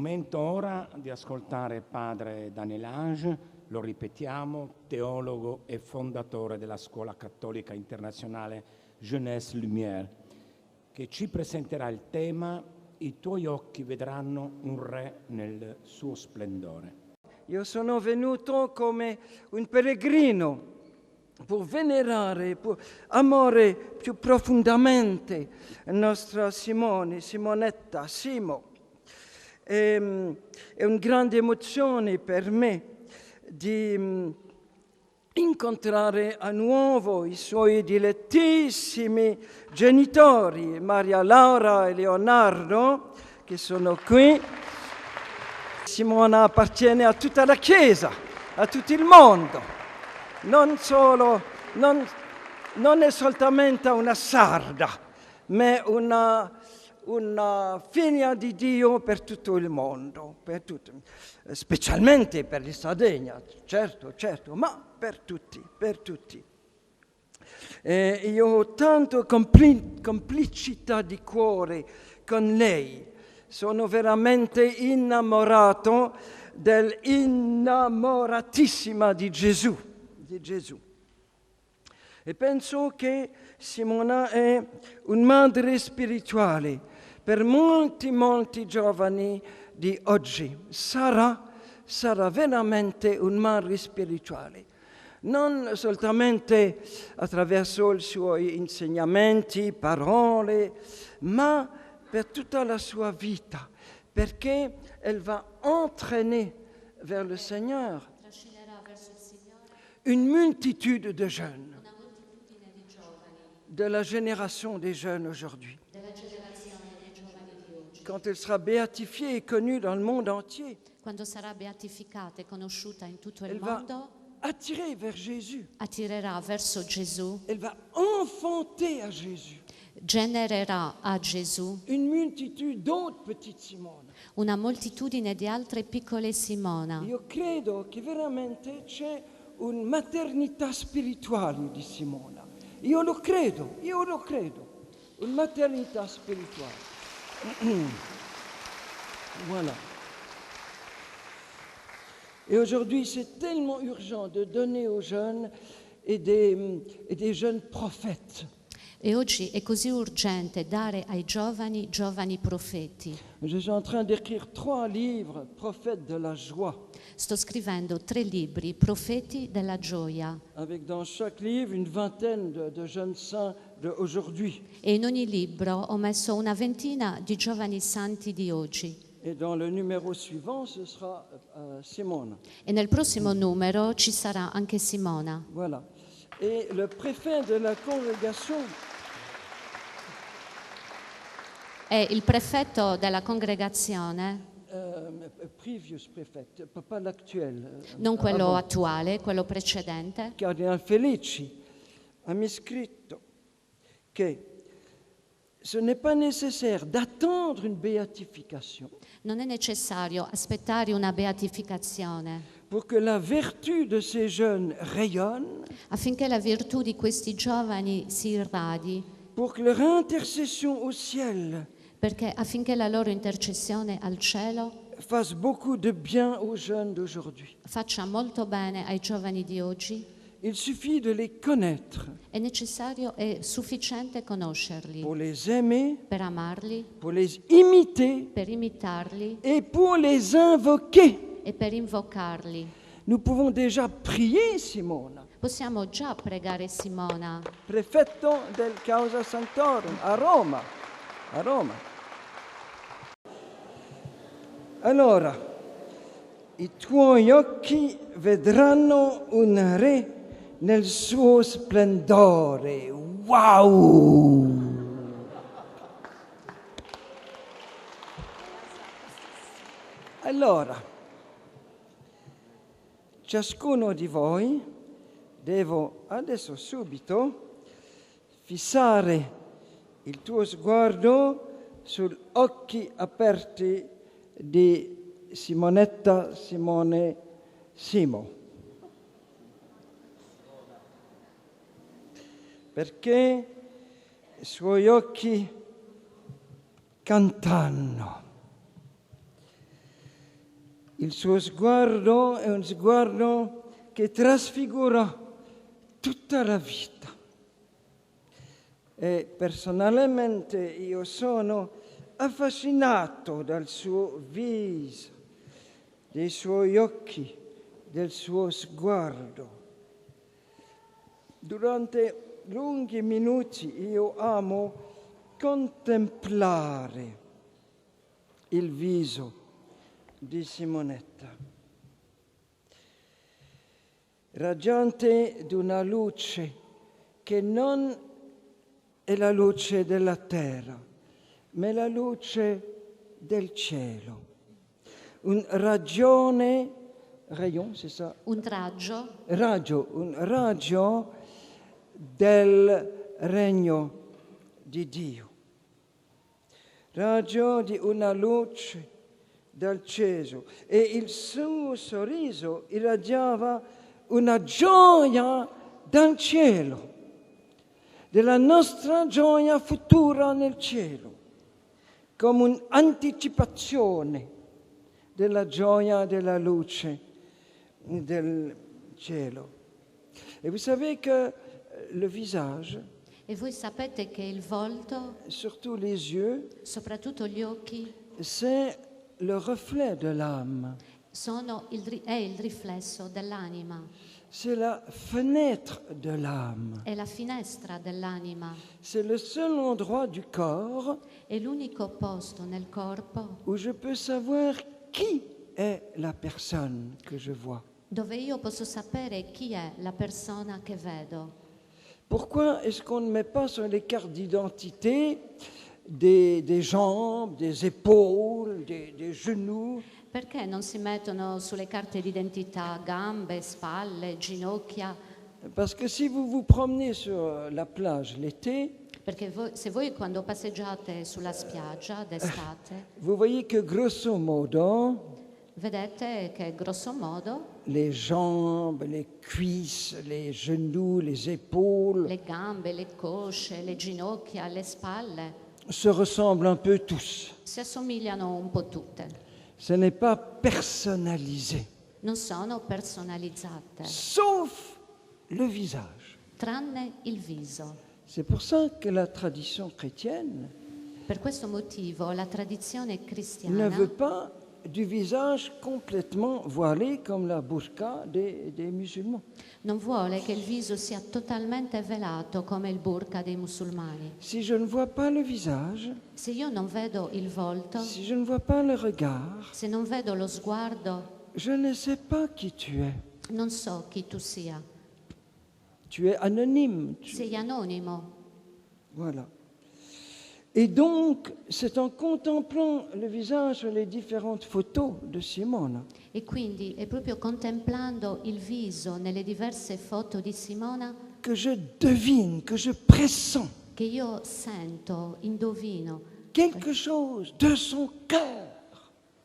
momento ora di ascoltare padre Daniel Ange, lo ripetiamo, teologo e fondatore della Scuola Cattolica Internazionale Jeunesse Lumière, che ci presenterà il tema "I tuoi occhi vedranno un re nel suo splendore". Io sono venuto come un pellegrino per venerare, per amare più profondamente nostra Simonetta, Simo. È una grande emozione per me di incontrare a nuovo i suoi dilettissimi genitori, Maria Laura e Leonardo, che sono qui. Simona appartiene a tutta la Chiesa, a tutto il mondo, non è soltanto una sarda, ma una figlia di Dio per tutto il mondo, specialmente per il Sardegna, certo, ma per tutti. Io ho tanto complicità di cuore con lei. Sono veramente innamorato dell'innamoratissima di Gesù. E penso che Simona è una madre spirituale per molti giovani di oggi. Sarà veramente una madre spirituale, non soltanto attraverso i suoi insegnamenti, parole, ma per tutta la sua vita, perché elle va entraîner vers le Seigneur une multitude de jeunes, de la génération des jeunes aujourd'hui. Quand elle sera béatifiée et connue dans le monde entier, quando sarà beatificata e conosciuta in tutto il elle mondo, va attirer vers Jésus. attirerà verso Gesù, Elle va enfanter à Jésus genererà a Gesù une multitude d'autres petites Simone. una moltitudine di altre piccole Simona. Io credo che veramente c'è una maternità spirituale di Simona. Io lo credo, una maternità spirituale. Voilà. Et aujourd'hui, c'est tellement urgent de donner aux jeunes et des jeunes prophètes. E oggi è così urgente dare ai giovani profeti. Je suis en train d'écrire 3 livres, prophètes de la joie. Sto scrivendo 3 libri, profeti della gioia. Avec dans chaque livre une vingtaine de jeunes saints d'aujourd'hui. E in ogni libro ho messo una ventina di giovani santi di oggi. Et dans le numéro suivant, ce sera Simone. E nel prossimo numero ci sarà anche Simona. Voilà. Et le préfet de la congrégation, E il prefetto della congregazione, previous prefect, pas l'actuel, non quello avant, attuale, quello precedente, Cardinal Felici, ha mi scritto che ce n'est pas nécessaire d'attendre une béatification non è necessario aspettare una beatificazione pour que la vertu de ces jeunes rayonne, affinché la virtù di questi giovani si irradi, pour que leur intercession au ciel perché affinché la loro intercessione al cielo fasse beaucoup de bien aux jeunes d'aujourd'hui. faccia molto bene ai giovani di oggi. Il suffit de les connaître È necessario e sufficiente conoscerli pour les aimer, per amarli, pour les imiter per imitarli et pour les invoquer. e per invocarli. Nous pouvons déjà prier Simona, Possiamo già pregare Simona, prefetto del Causa Santorum a Roma. Allora, i tuoi occhi vedranno un re nel suo splendore. Wow! Allora, ciascuno di voi devo adesso subito fissare il tuo sguardo sugli occhi aperti di Simonetta Simone Simo, perché i suoi occhi cantano. Il suo sguardo è un sguardo che trasfigura tutta la vita. E personalmente io sono affascinato dal suo viso, dei suoi occhi, del suo sguardo. Durante lunghi minuti io amo contemplare il viso di Simonetta, raggiante di una luce che non è la luce della terra, ma è la luce del cielo. Un ragione, rayon, c'est ça? Un raggio Un raggio del regno di Dio. Raggio di una luce dal cielo. E il suo sorriso irradiava una gioia dal cielo, della nostra gioia futura nel cielo, come un'anticipazione della gioia della luce del cielo. Et vous savez que le visage, e voi sapete che il volto, surtout les yeux, soprattutto gli occhi, c'est le reflet de l'âme. è il riflesso dell'anima, C'est la fenêtre de l'âme. è la finestra dell'anima, C'est le seul endroit du corps è l'unico posto nel corpo où je peux savoir qui est la personne que je vois. dove io posso sapere chi è la persona che vedo. Pourquoi est-ce qu'on ne met pas sur les cartes d'identité des jambes, des épaules, des genoux? Perché non si mettono sulle carte d'identità gambe, spalle, ginocchia? Parce que si vous vous promenez sur la plage l'été, Perché se voi quando passeggiate sulla spiaggia d'estate, vous voyez que grosso modo, vedete che grosso modo les jambes, les cuisses, les genoux, les épaules le gambe, le cosce, le ginocchia, le spalle se ressemblent un peu tous. si assomigliano un po' tutte. Ce n'est pas personnalisé, Non sono personalizzate, sauf le visage. tranne il viso. C'est pour ça que la tradition chrétienne Per questo motivo la tradizione ne cristiana veut pas du visage complètement voilé comme la burqa des musulmans. non vuole che il viso sia totalmente velato come il burqa dei musulmani. Si je ne vois pas le visage, Se io non vedo il volto, si je ne vois pas le regard, se non vedo lo sguardo, je ne sais pas qui tu es. non so chi tu sia. Tu es anonyme. Sei anonimo. Voilà. Et donc, c'est en contemplant le visage sur les différentes photos de Simone E quindi è proprio contemplando il viso nelle diverse foto di Simona que je devine, que je pressens che io sento, indovino, quelque chose de son cœur,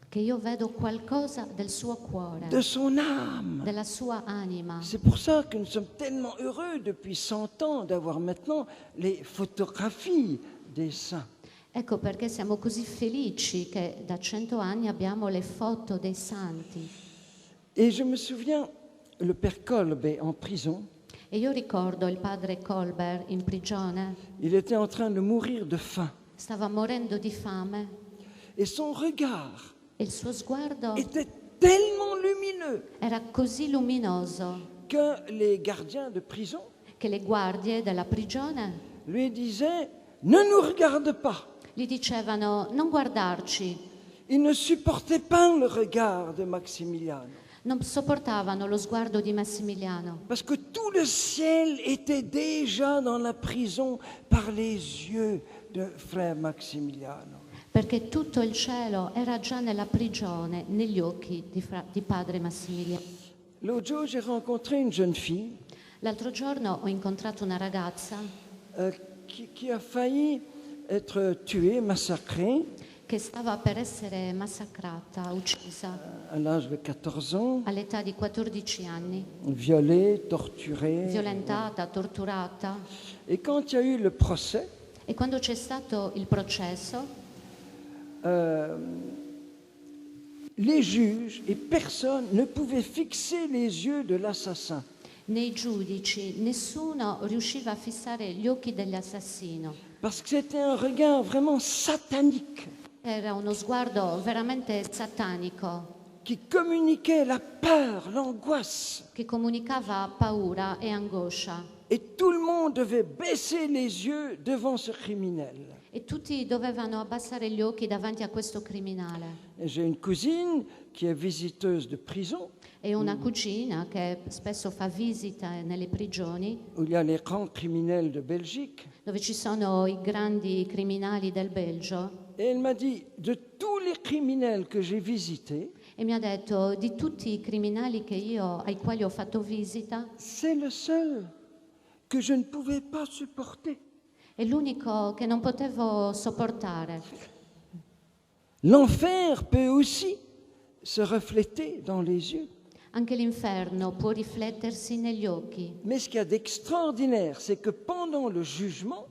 che io vedo qualcosa del suo cuore, de son âme. della sua anima. C'est pour ça que nous sommes tellement heureux depuis 100 ans d'avoir maintenant les photographies des saints. Ecco perché siamo così felici che da 100 anni abbiamo le foto dei santi. Et je me souviens, le père Kolb est en prison. E io ricordo il padre Colbert in prigione, Il était en train de mourir de faim. stava morendo di fame Et son regard e il suo sguardo était tellement lumineux era così luminoso que les gardiens de prison che le guardie della prigione lui disaient « Ne nous regarde pas ». gli dicevano non guardarci, Il ne supportait pas le regard de Maximiliano. non sopportavano lo sguardo di Massimiliano, Parce que tout le ciel était déjà dans la prison par les yeux de frère Maximiliano. perché tutto il cielo era già nella prigione, negli occhi di padre Massimiliano. L'autre jour, j'ai rencontré une jeune fille L'altro giorno ho incontrato una ragazza qui a failli être tuée, massacrée che stava per essere massacrata, uccisa à l'âge de 14 ans, all'età di 14 anni, violée, torturée. violentata, torturata. Et quand il y a eu le procès, E quando c'è stato il processo, les juges et personne ne pouvait fixer les yeux de l'assassin. Nei giudici nessuno riusciva a fissare gli occhi dell'assassino. Parce que c'était un regard vraiment satanique Era uno sguardo veramente satanico qui communiquait la peur, l'angoisse. che comunicava paura e angoscia. Et tout le monde devait baisser les yeux devant ce criminel. E tutti dovevano abbassare gli occhi davanti a questo criminale. Et j'ai une cousine qui est visiteuse de prison, E una cugina che spesso fa visita nelle prigioni, où il y a les grands criminels de Belgique. dove ci sono i grandi criminali del Belgio, Et elle m'a dit, de tous les criminels que j'ai visités, e mi ha detto di tutti i criminali ai quali ho fatto visita, c'est le seul que je ne pouvais pas supporter. è l'unico che non potevo sopportare. L'enfer peut aussi se refléter dans les yeux. Anche l'inferno può riflettersi negli occhi, Mais ce qu'il y a d'extraordinaire, c'est que pendant le jugement,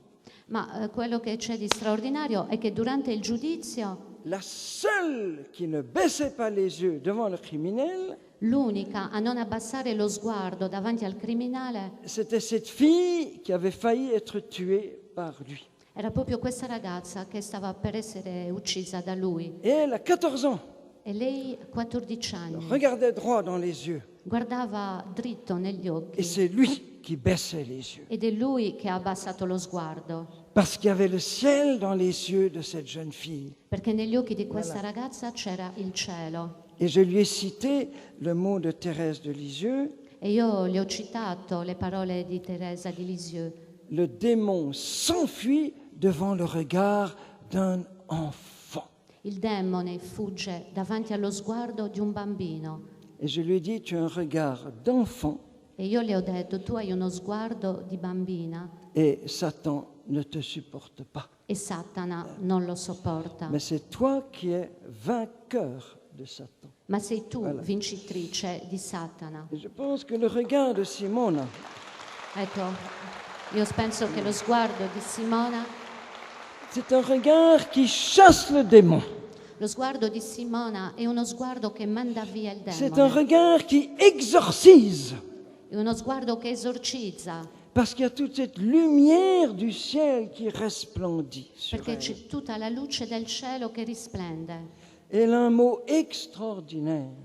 ma quello che c'è di straordinario è che durante il giudizio la seule qui ne baissait pas les yeux devant le criminel, l'unica a non abbassare lo sguardo davanti al criminale c'était cette fille qui avait failli être tuée par lui. era proprio questa ragazza che stava per essere uccisa da lui. Et elle a 14 ans, E lei, a 14 anni, regardait droit dans les yeux. guardava dritto negli Et occhi c'est lui qui baissait les yeux. ed è lui che ha abbassato lo sguardo, Parce qu'il y avait le ciel dans les yeux de cette jeune fille. perché negli occhi di questa ragazza c'era il cielo. Et je lui ai cité le mot de Thérèse de Lisieux, E io le ho citato le parole di Teresa di Lisieux. le démon s'enfuit devant le regard d'un enfant. Il demone fugge davanti allo sguardo di un bambino. Et je lui ai dit, tu as un regard d'enfant E io le ho detto, tu hai uno sguardo di bambina et Satan ne te supporte pas. e Satana non lo sopporta. Mais c'est toi qui es vainqueur de Satan. Ma sei tu vincitrice di Satana. Et je pense que le regard de Simona, Ecco, io penso che lo sguardo di Simona, c'est un regard qui chasse le démon. lo sguardo di Simona è uno sguardo che manda via il C'est un demone. regard qui exorcise. È uno sguardo che esorcizza, Parce qu'il y a toute cette lumière du ciel qui resplendit sur perché elle. c'è tutta la luce del cielo che risplende. Elle a un mot extraordinaire.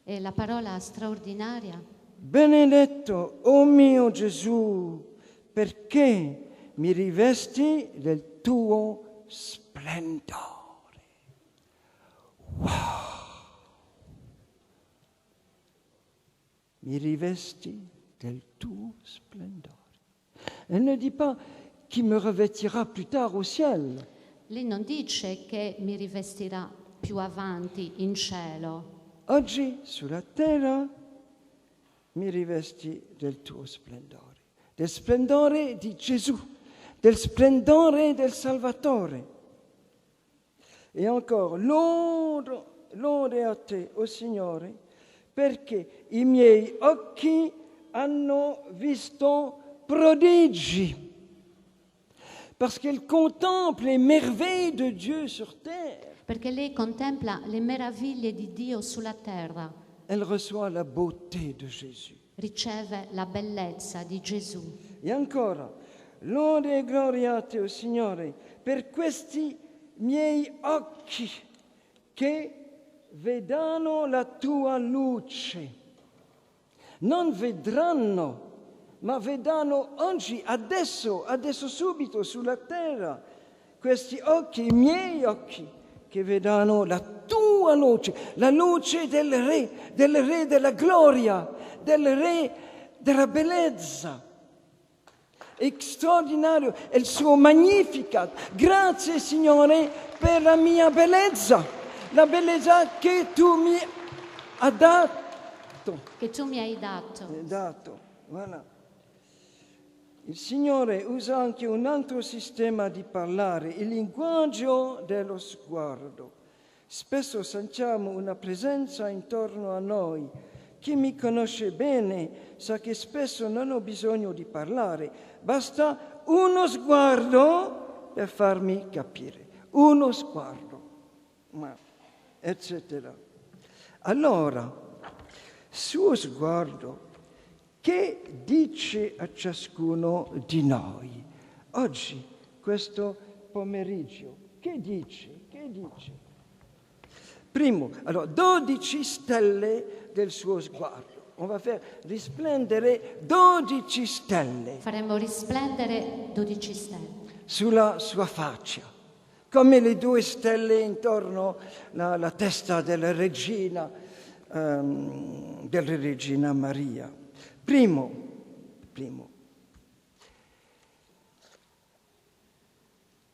E la parola straordinaria, Benedetto, o mio Gesù, perché mi rivesti del tuo splendore. Wow! Mi rivesti del tuo splendore. Elle ne dit pas qui me revêtira plus tard au ciel. lei non dice che mi rivestirà più avanti in cielo. Oggi sulla terra mi rivesti del tuo splendore di Gesù, del splendore del Salvatore. E ancora, lode a te, o Signore, perché i miei occhi hanno visto prodigi, parce qu'elle contemple les merveilles de Dieu sur terre. Perché lei contempla le meraviglie di Dio sulla terra, Elle reçoit la beauté de Jésus. riceve la bellezza di Gesù. E ancora, lode e gloria a te, o Signore, per questi miei occhi che vedano la tua luce. Non vedranno, ma vedano oggi, adesso subito sulla terra, questi occhi, i miei occhi, che vedano la tua luce, la luce del Re della gloria, del Re della bellezza. Straordinario è il suo Magnificat. Grazie, Signore, per la mia bellezza, la bellezza che tu mi hai dato. Che tu mi hai dato. Voilà. Il Signore usa anche un altro sistema di parlare, il linguaggio dello sguardo. Spesso sentiamo una presenza intorno a noi. Chi mi conosce bene sa che spesso non ho bisogno di parlare, basta uno sguardo per farmi capire. Uno sguardo, eccetera. Allora, suo sguardo, che dice a ciascuno di noi oggi, questo pomeriggio? Che dice? Primo, allora, 12 stelle del suo sguardo. On va faire risplendere 12 stelle. Faremo risplendere 12 stelle sulla sua faccia, come le 2 stelle intorno alla testa della regina Maria. Primo,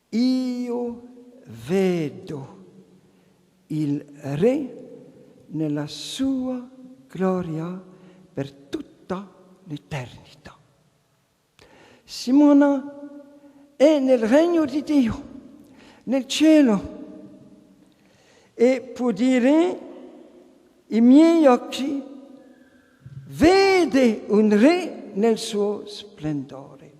io vedo il Re nella sua gloria per tutta l'eternità. Simona è nel regno di Dio, nel cielo, e può dire: i miei occhi vede un Re nel suo splendore.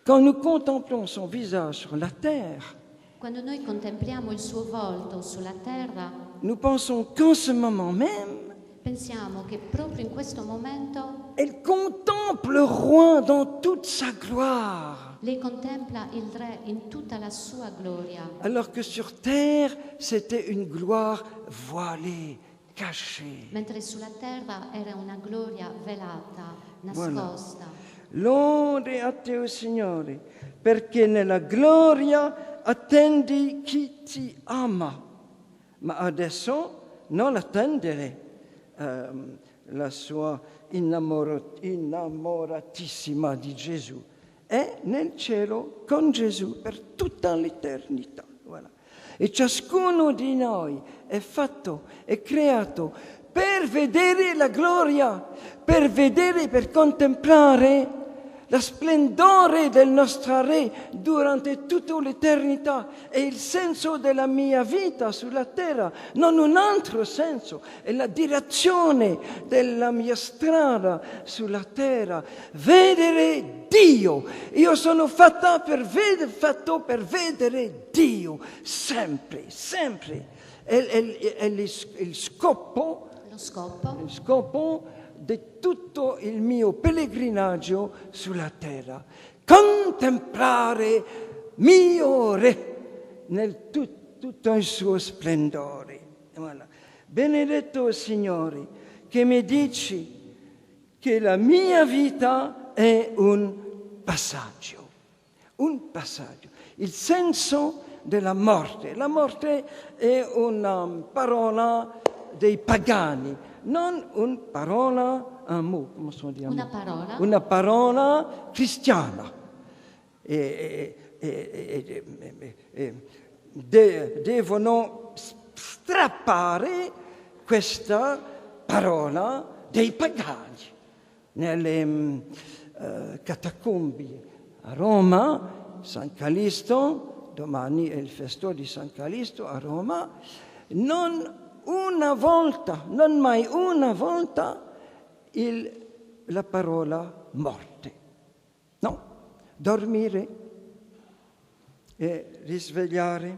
Quand nous contemplons son visage sur la terre, quando noi contempliamo il suo volto sulla terra, nous pensons qu'en ce moment même, pensiamo che proprio in questo momento elle contemple le roi dans toute sa gloire. lei contempla il Re in tutta la sua gloria. Alors que sur terre, c'était une gloire voilée, cachée. Mentre sulla terra era una gloria velata, nascosta. Lode a te, o Signore, perché nella gloria attendi chi ti ama. Ma adesso non attendere la sua innamoratissima di Gesù. È nel cielo con Gesù per tutta l'eternità. Voilà. E ciascuno di noi è fatto, è creato per vedere la gloria, per contemplare la splendore del nostro Re durante tutta l'eternità. È il senso della mia vita sulla terra, non un altro senso, è la direzione della mia strada sulla terra. Vedere Dio. Io sono fatto per vedere Dio, sempre. È il scopo di tutto il mio pellegrinaggio sulla terra. Contemplare mio Re nel tutto il suo splendore. Voilà. Benedetto Signore, che mi dici che la mia vita è un passaggio. Il senso della morte. La morte è una parola dei pagani, non una parola, un mot, come si dice? Una parola cristiana. Devono strappare questa parola dei pagani. Nelle catacombi a Roma, San Callisto, domani è il festo di San Callisto a Roma, non mai una volta la parola morte. No, dormire e risvegliare.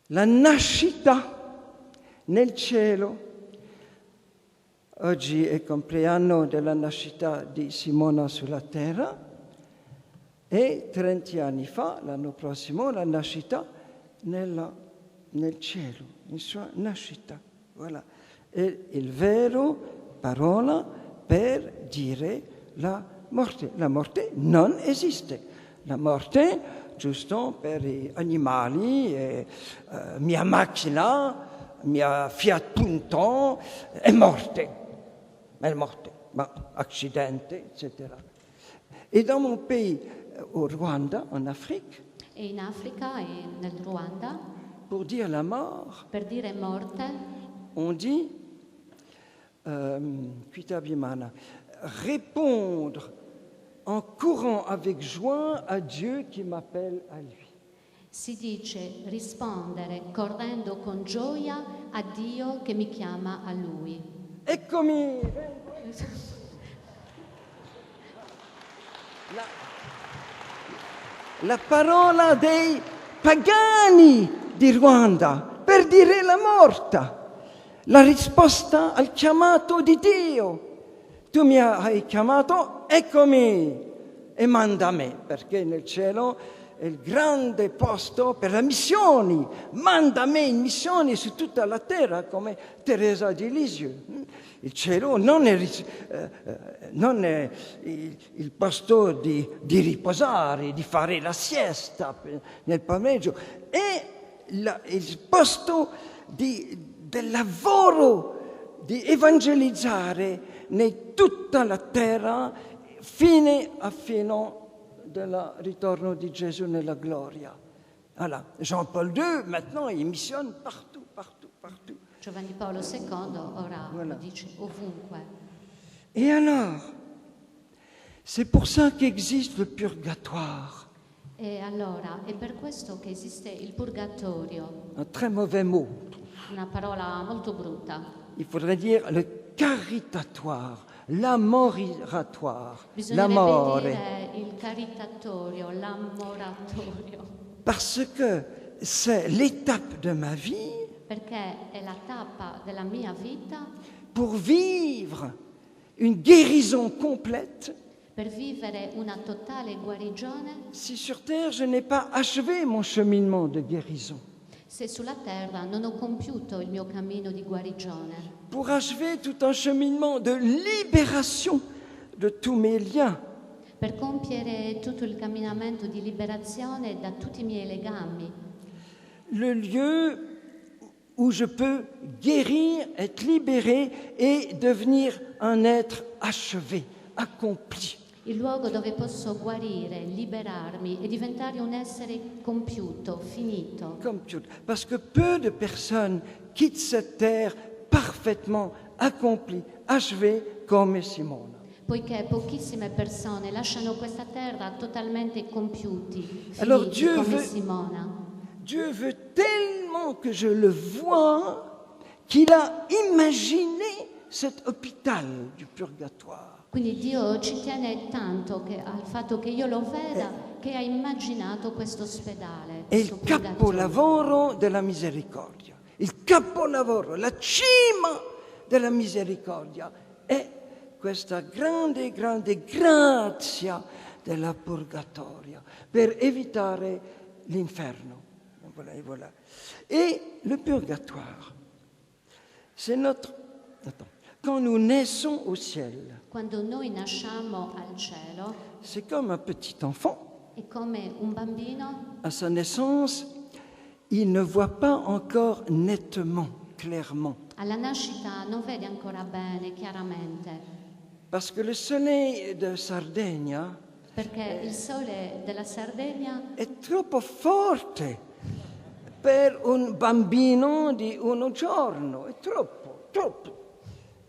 La nascita nel cielo. Oggi è il compleanno della nascita di Simona sulla terra e 30 anni fa, l'anno prossimo, la nascita nel cielo, in sua nascita. Voilà. È il vero parola per dire la morte. La morte non esiste. La morte, giusto per gli animali, mia macchina, mia Fiat Punto, è morte. Ma accidente, eccetera. Et dans mon pays, au Rwanda, en Afrique, e in Africa e nel Ruanda, pour dire la mort, per dire morte, on dit, répondre en courant avec joie à Dieu qui m'appelle à lui. Si dice rispondere correndo con gioia a Dio che mi chiama a Lui. Eccomi! La parola dei pagani di Ruanda per dire la morta. la risposta al chiamato di Dio. Tu mi hai chiamato, eccomi, e manda me, perché nel cielo è il grande posto per le missioni. Manda me in missioni su tutta la terra, come Teresa di Lisieux. Il cielo non è il posto di riposare, di fare la siesta nel pomeriggio, è il posto del lavoro, di evangelizzare in tutta la terra fino del ritorno di Gesù nella gloria. Voilà. Jean-Paul II, maintenant, il missionne partout, partout, partout. Giovanni Paolo II ora Voilà. lo dice ovunque. Et alors, c'est pour ça qu'existe le purgatoire. E allora è per questo che esiste il purgatorio, Un très mauvais mot. una parola molto brutta. Il faudrait dire le caritatoire, l'amoriratoire, Bisognerebbe l'amore. dire il caritatorio, l'amoratorio, Parce que c'est l'étape de ma vie perché è la tappa della mia vita pour vivre une guérison complète. per vivere una totale guarigione. Si sur terre, je n'ai pas achevé mon cheminement de guérison, Se sulla terra non ho compiuto il mio cammino di guarigione, pour achever tout un cheminement de libération de tous mes liens, per compiere tutto il camminamento di liberazione da tutti i miei legami, le lieu où je peux guérir, être libéré et devenir un être achevé, accompli. il luogo dove posso guarire, liberarmi e diventare un essere compiuto, finito. Comme tout. Parce que peu de personnes quittent cette terre parfaitement accomplie, achevée comme Simone. Poiché pochissime persone lasciano questa terra totalmente compiuti, Alors finiti, Dieu come veut- Simona. Dieu veut tellement que je le vois qu'il a imaginé cet hôpital du purgatoire. Quindi Dio ci tiene tanto al fatto che io lo veda, che ha immaginato questo ospedale, È questo il purgatorio. capolavoro della misericordia. Il capolavoro, la cima della misericordia è questa grande, grande grazia della purgatoria per evitare l'inferno. Voilà, et voilà. Et le purgatoire, c'est notre... Attends. Quand nous naissons au ciel, Quando noi nasciamo al cielo, c'est comme un petit enfant. è come un bambino. À sa naissance, il ne voit pas encore nettement, clairement. Alla nascita non vede ancora bene, chiaramente, Parce que le soleil de Sardegna perché il sole della Sardegna è troppo forte per un bambino di 1 giorno, è troppo, troppo.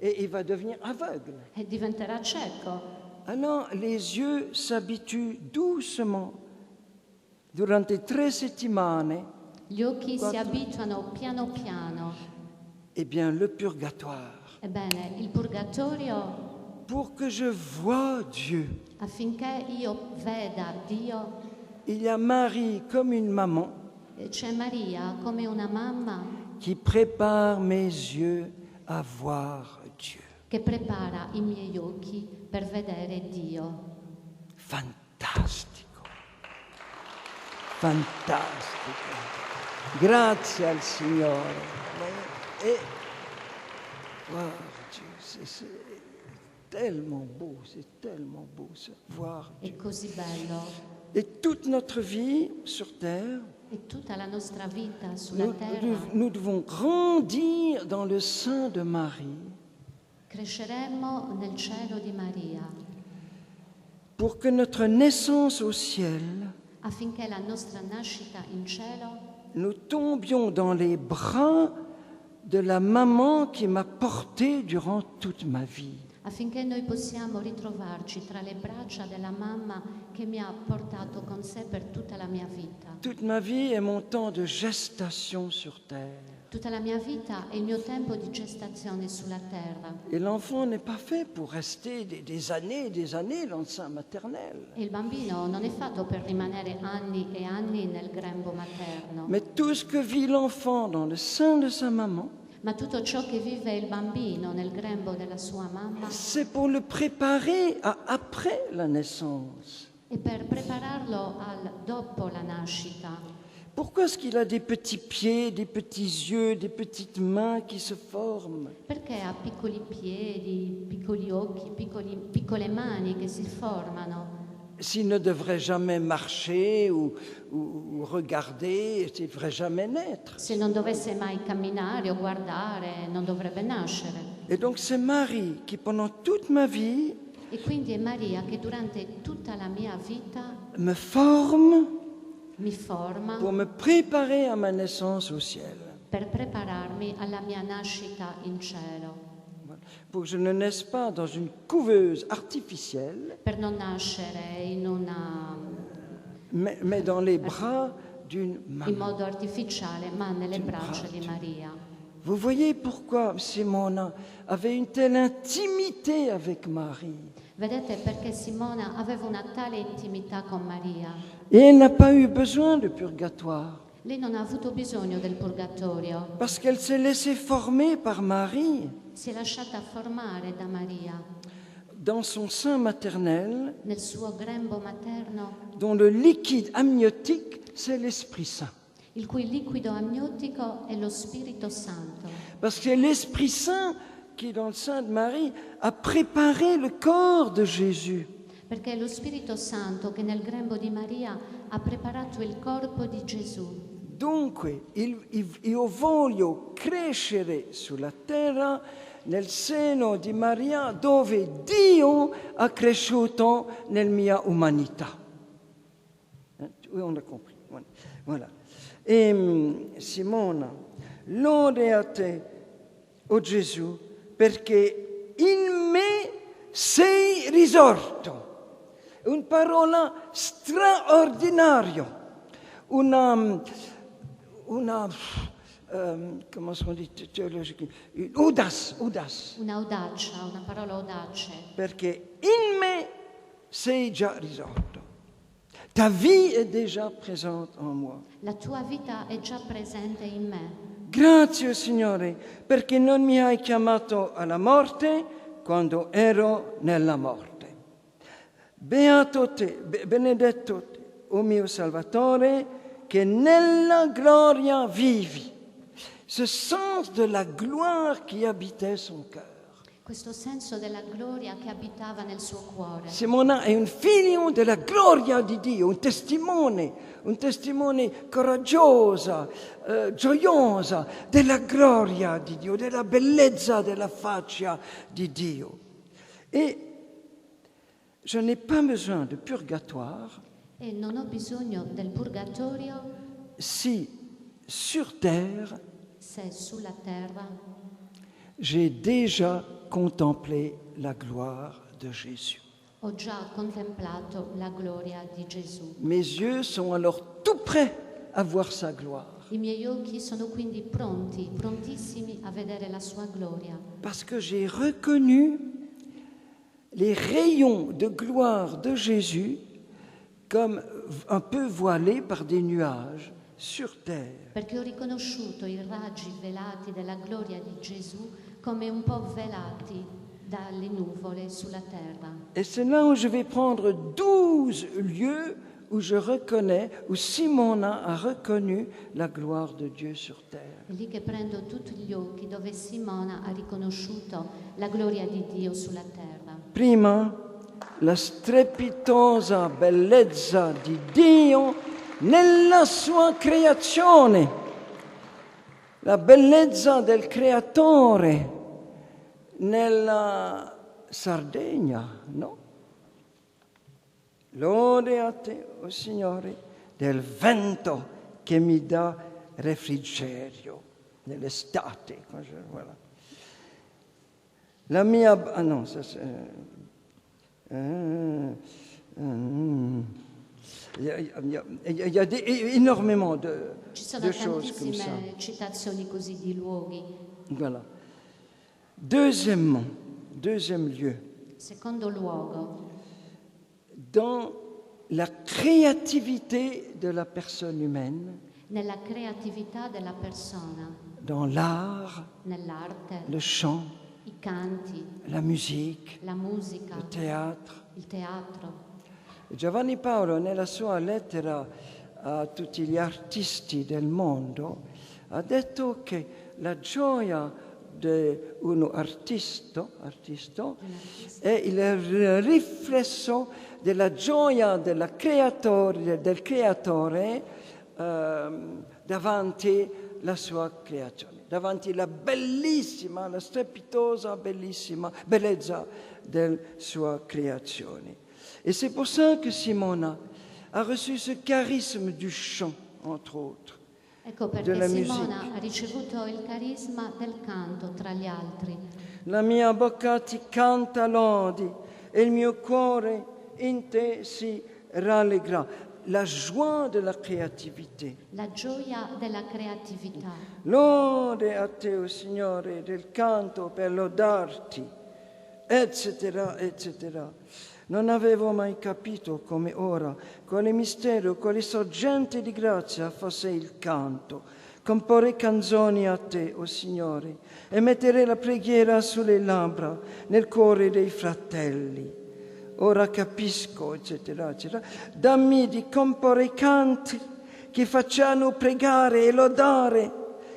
Et il va devenir aveugle. diventerà cieco. Alors les yeux s'habituent doucement durante 3 settimane. Gli occhi si Quattro. abituano piano piano. Eh bien, le purgatoire, Ebbene, il purgatorio, pour que je voie Dieu, affinché io veda Dio, il y a Marie comme une maman c'è Maria come una mamma qui prépare mes yeux à voir Dieu. che prepara i miei occhi per vedere Dio. Fantastico, fantastico. Grazie al Signore. E voir Dieu, c'est tellement beau, voir È Dieu. così bello. Et toute notre vie sur terre, E tutta la nostra vita sulla nous, terra nous devons grandir dans le sein de Marie cresceremo nel cielo di Maria, pour que notre naissance au ciel, affinché la nostra nascita in cielo nous tombions dans les bras de la maman qui m'a porté durant toute ma vie. affinché noi possiamo ritrovarci tra le braccia della mamma che mi ha portato con sé per tutta la mia vita. Toute ma vie est mon temps de gestation sur terre. Tutta la mia vita è il mio tempo di gestazione sulla terra. Et l'enfant n'est pas fait pour rester des années et des années dans le sein maternel. E il bambino non è fatto per rimanere anni e anni nel grembo materno. Mais tout ce que vit l'enfant dans le sein de sa maman, Ma tutto ciò che vive il bambino nel grembo della sua mamma c'est pour le préparer à après la naissance. è per prepararlo al dopo la nascita. Pourquoi est-ce qu'il a des petits pieds, des petits yeux, des petites mains qui se forment? Perché ha piccoli piedi, piccoli occhi, piccole mani che si formano. S'il ne devrait jamais marcher ou regarder, il ne devrait jamais naître. Se non dovesse mai camminare o guardare, non dovrebbe nascere. Et donc c'est Marie qui, pendant toute ma vie, E quindi è Maria che durante tutta la mia vita me forme mi forma pour me préparer à ma naissance au ciel. per prepararmi alla mia nascita in cielo, Pour que je ne naisse pas dans une couveuse artificielle, per non nascere in mais dans les bras d'une in maman. modo artificiale, ma nelle braccia di Maria. Vous voyez pourquoi Simona avait une telle intimité avec Marie. Vedete perché Simona aveva una tale intimità con Maria. Et elle n'a pas eu besoin de purgatoire, Lei non ha avuto bisogno del purgatorio, parce qu'elle s'est laissée former par Marie si è lasciata formare da Maria dans son sein maternel, nel suo grembo materno, dont le liquide amniotique, c'est l'Esprit Saint. il cui liquido amniotico è lo Spirito Santo. Parce que c'est l'Esprit Saint qui, dans le sein de Marie, a préparé le corps de Jésus. Perché è lo Spirito Santo che nel grembo di Maria ha preparato il corpo di Gesù. Dunque, io voglio crescere sulla terra nel seno di Maria, dove Dio ha cresciuto nella mia umanità. Oui, on a compris. Voilà. E Simona, lode a te, o Gesù, perché in me sei risorto. Una parola straordinaria, comment on dit théologiquement, une audace. Un'audacia, una parola audace. Perché in me sei già risorto. Ta vie est déjà présente en moi. La tua vita è già presente in me. Grazie, Signore, perché non mi hai chiamato alla morte quando ero nella morte. Beato te, benedetto te, o mio Salvatore, che nella gloria vivi. Ce sens de la gloire qui habitait son cœur. Questo senso della gloria che abitava nel suo cuore. Simona è un figlio della gloria di Dio, un testimone coraggiosa, gioiosa della gloria di Dio, della bellezza della faccia di Dio. Et je n'ai pas besoin de purgatoire E non ho bisogno del purgatorio si sur terre se sulla terra j'ai déjà contemplé la gloire de Jésus. ho già contemplato la gloria di Gesù. Mes yeux sont alors tout prêts à voir sa gloire. I miei occhi sono quindi pronti, prontissimi a vedere la sua gloria. Parce que j'ai reconnu les rayons de gloire de Jésus comme un peu voilés par des nuages sur terre. Perché ho riconosciuto i raggi velati della gloria di Gesù come un po' velati dalle nuvole sulla terra. Et c'est là où je vais prendre 12 lieux où je reconnais, où Simona a reconnu la gloire de Dieu sur terre. È lì che prendo tutti gli occhi dove Simona ha riconosciuto la gloria di Dio sulla terra. Prima, la strepitosa bellezza di Dio nella sua creazione, la bellezza del Creatore nella Sardegna, no? Lode a te, o Signore, del vento che mi dà refrigerio nell'estate. Voilà. La mia... Ah non, ça c'est... Il y a énormément de choses comme ça. Ci sono tantissime citazioni così di luoghi. Voilà. Deuxième lieu, Secondo luogo, dans la créativité de la personne humaine, nella creatività della persona, dans l'art, nell'arte, le chant, i canti, la musique, la musica, il théâtre. il teatro. Giovanni Paolo, nella sua lettera a tutti gli artisti del mondo, ha detto che la gioia di un artista è il riflesso della gioia del creatore davanti alla sua creazione, davanti alla bellissima, la strepitosa, bellissima bellezza della sua creazione. Et c'est pour ça que Simona a reçu ce charisme du chant, entre autres. Ecco perché Simona ha ricevuto il carisma del canto, tra gli altri. La mia bocca ti canta lodi e il mio cuore in te si rallegra. La joie de la créativité. La gioia della creatività. Lode a te, o Signore, del canto per lodarti, eccetera, eccetera. Non avevo mai capito come ora, quale mistero, quale sorgente di grazia fosse il canto. Comporre canzoni a te, o Signore, e mettere la preghiera sulle labbra, nel cuore dei fratelli. Ora capisco, eccetera, eccetera. Dammi di comporre canti che facciano pregare e lodare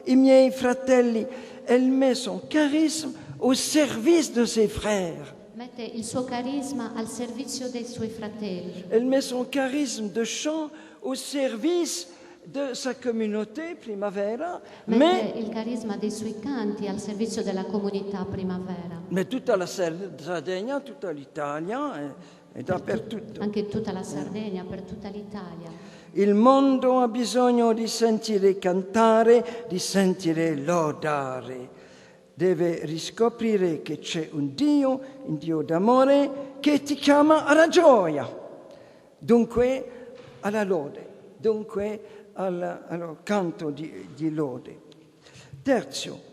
i miei fratelli. Elle met son charisme au service de ses frères. Mette il suo carisma al servizio dei suoi fratelli. Elle met son charisme de chant au service de sa communauté Primavera, Mette il carisma dei suoi canti al servizio della comunità Primavera. mais tutta la Sardegna, tutta l'Italia e dappertutto. Anche tutta la Sardegna, per tutta l'Italia. Il mondo ha bisogno di sentire cantare, di sentire lodare. Deve riscoprire che c'è un Dio d'amore che ti chiama alla gioia, dunque alla lode, dunque al canto di lode.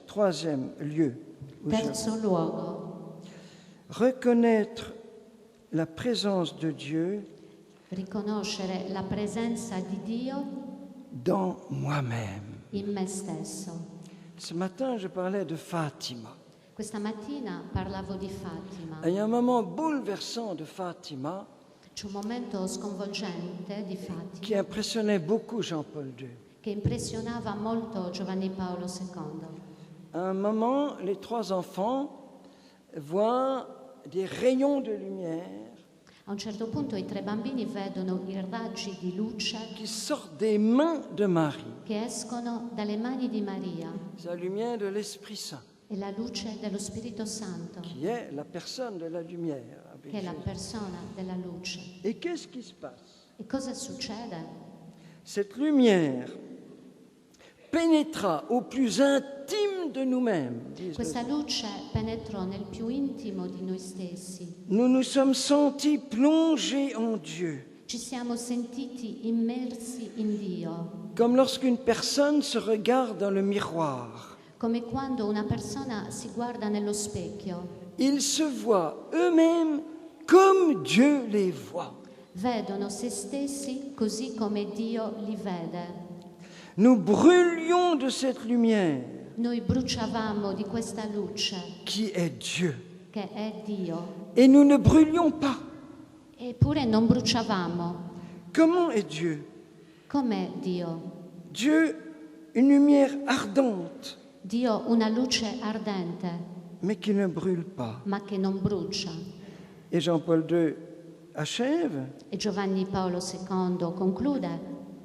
Troisième lieu. Terzo luogo, Reconnaître la présence de Dieu riconoscere la presenza di Dio dans moi-même. in me stesso. Ce matin, je parlais de Fatima. Questa mattina parlavo di Fatima. Il y a un moment bouleversant de Fatima C'è un momento sconvolgente di Fatima qui impressionnait beaucoup Jean-Paul II. che impressionava molto Giovanni Paolo II. À un moment, les trois enfants voient des rayons de lumière A un certo punto i tre bambini vedono i raggi di luce qui sortent des mains de Marie. che escono dalle mani di Maria. C'est la lumière de l'Esprit Saint, È la luce dello Spirito Santo, qui est la personne de la lumière. avec che è la Jésus. persona della luce. Et qu'est-ce qui se passe? E cosa succede? Cette lumière pénétra au plus intime de nous-mêmes, disent Questa luce penetrò nel più intimo di noi stessi. nous nous sommes sentis plongés en Dieu, Ci siamo sentiti immersi in Dio, comme lorsqu'une personne se regarde dans le miroir. come quando una persona si guarda nello specchio. Ils se voient eux-mêmes comme Dieu les voit. Vedono se stessi così come Dio li vede. Nous brûlions de cette lumière Noi bruciavamo di questa luce qui est Dieu. che è Dio, Et nous ne brûlions pas. eppure non bruciavamo. Comment est Dieu? Com'è Dio? Dieu, une lumière ardente, Dio una luce ardente, mais qui ne brûle pas. ma che non brucia. Et Jean-Paul II achève, E Giovanni Paolo II conclude: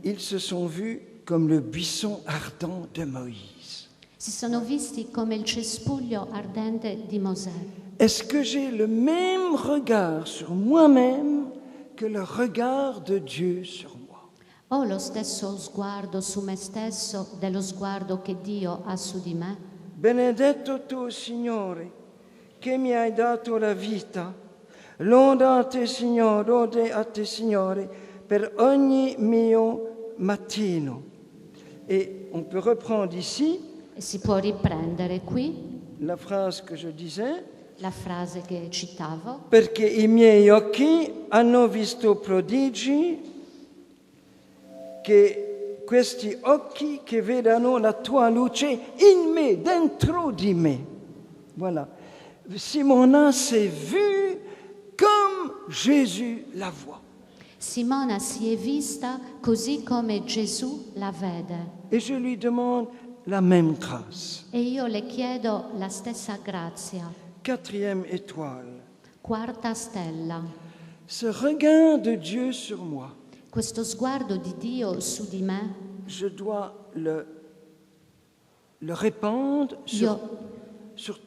ils se sont vus comme le buisson ardent de Moïse. si sono visti come il cespuglio ardente di Mosè. Est-ce que j'ai le même regard sur moi-même que le regard de Dieu sur moi? Ho lo stesso sguardo su me stesso dello sguardo che Dio ha su di me? Benedetto tu, Signore, che mi hai dato la vita. Loda a te, Signore, lode a te, Signore, per ogni mio mattino. Et on peut reprendre ici E si può riprendere qui la phrase que je disais, la frase che citavo, perché i miei occhi hanno visto prodigi che questi occhi che vedono la tua luce in me, dentro di me. Voilà. Simona s'est vue comme Jésus la voit. Simona si è vista così come Gesù la vede. Et je lui demande la même grâce. E io le chiedo la stessa grazia. 4e étoile. Quarta stella. Ce regard de Dieu sur moi, Questo sguardo di Dio su di me, je dois le répandre sur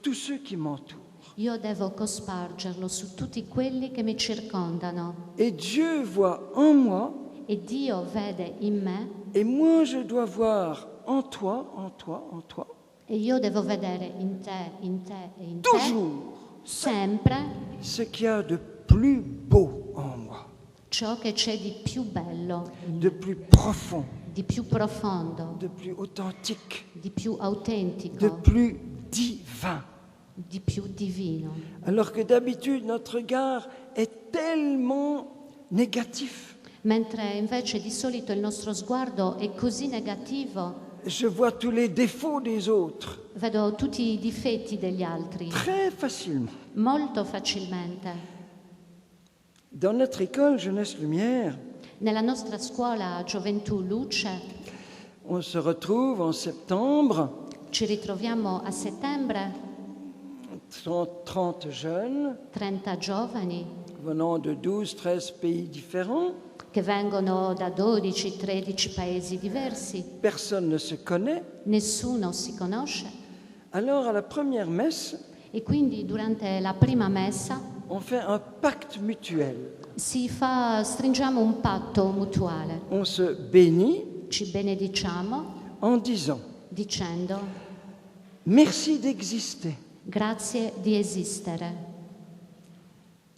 tous ceux qui m'entourent. io devo cospargerlo su tutti quelli che mi circondano. Et Dieu voit en moi, E Dio vede in me et moi je dois voir en toi, en toi, en toi, e io devo vedere in te, in te e in te, toujours sempre, ce qu'il y a de plus beau en moi, ciò che c'è di più bello, de plus profond, di più profondo, de plus authentique, di più de autentico, plus divin. di più divino. Alors que d'habitude notre regard est tellement négatif. Mentre invece di solito il nostro sguardo è così negativo, Je vois tous les défauts des autres vedo tutti i difetti degli altri très facilement. molto facilmente. Dans notre école Jeunesse Lumière, Nella nostra scuola Gioventù Luce on se retrouve en septembre, ci ritroviamo a settembre 30 jeunes 30 giovani venant de 12-13 pays différents. che vengono da 12-13 paesi diversi. Personne ne se connaît. Nessuno si conosce. Alors à la première messe, E quindi durante la prima messa on fait un pacte mutuel. stringiamo un patto mutuale. On se bénit Ci benediciamo en disant dicendo merci d'exister. grazie di esistere.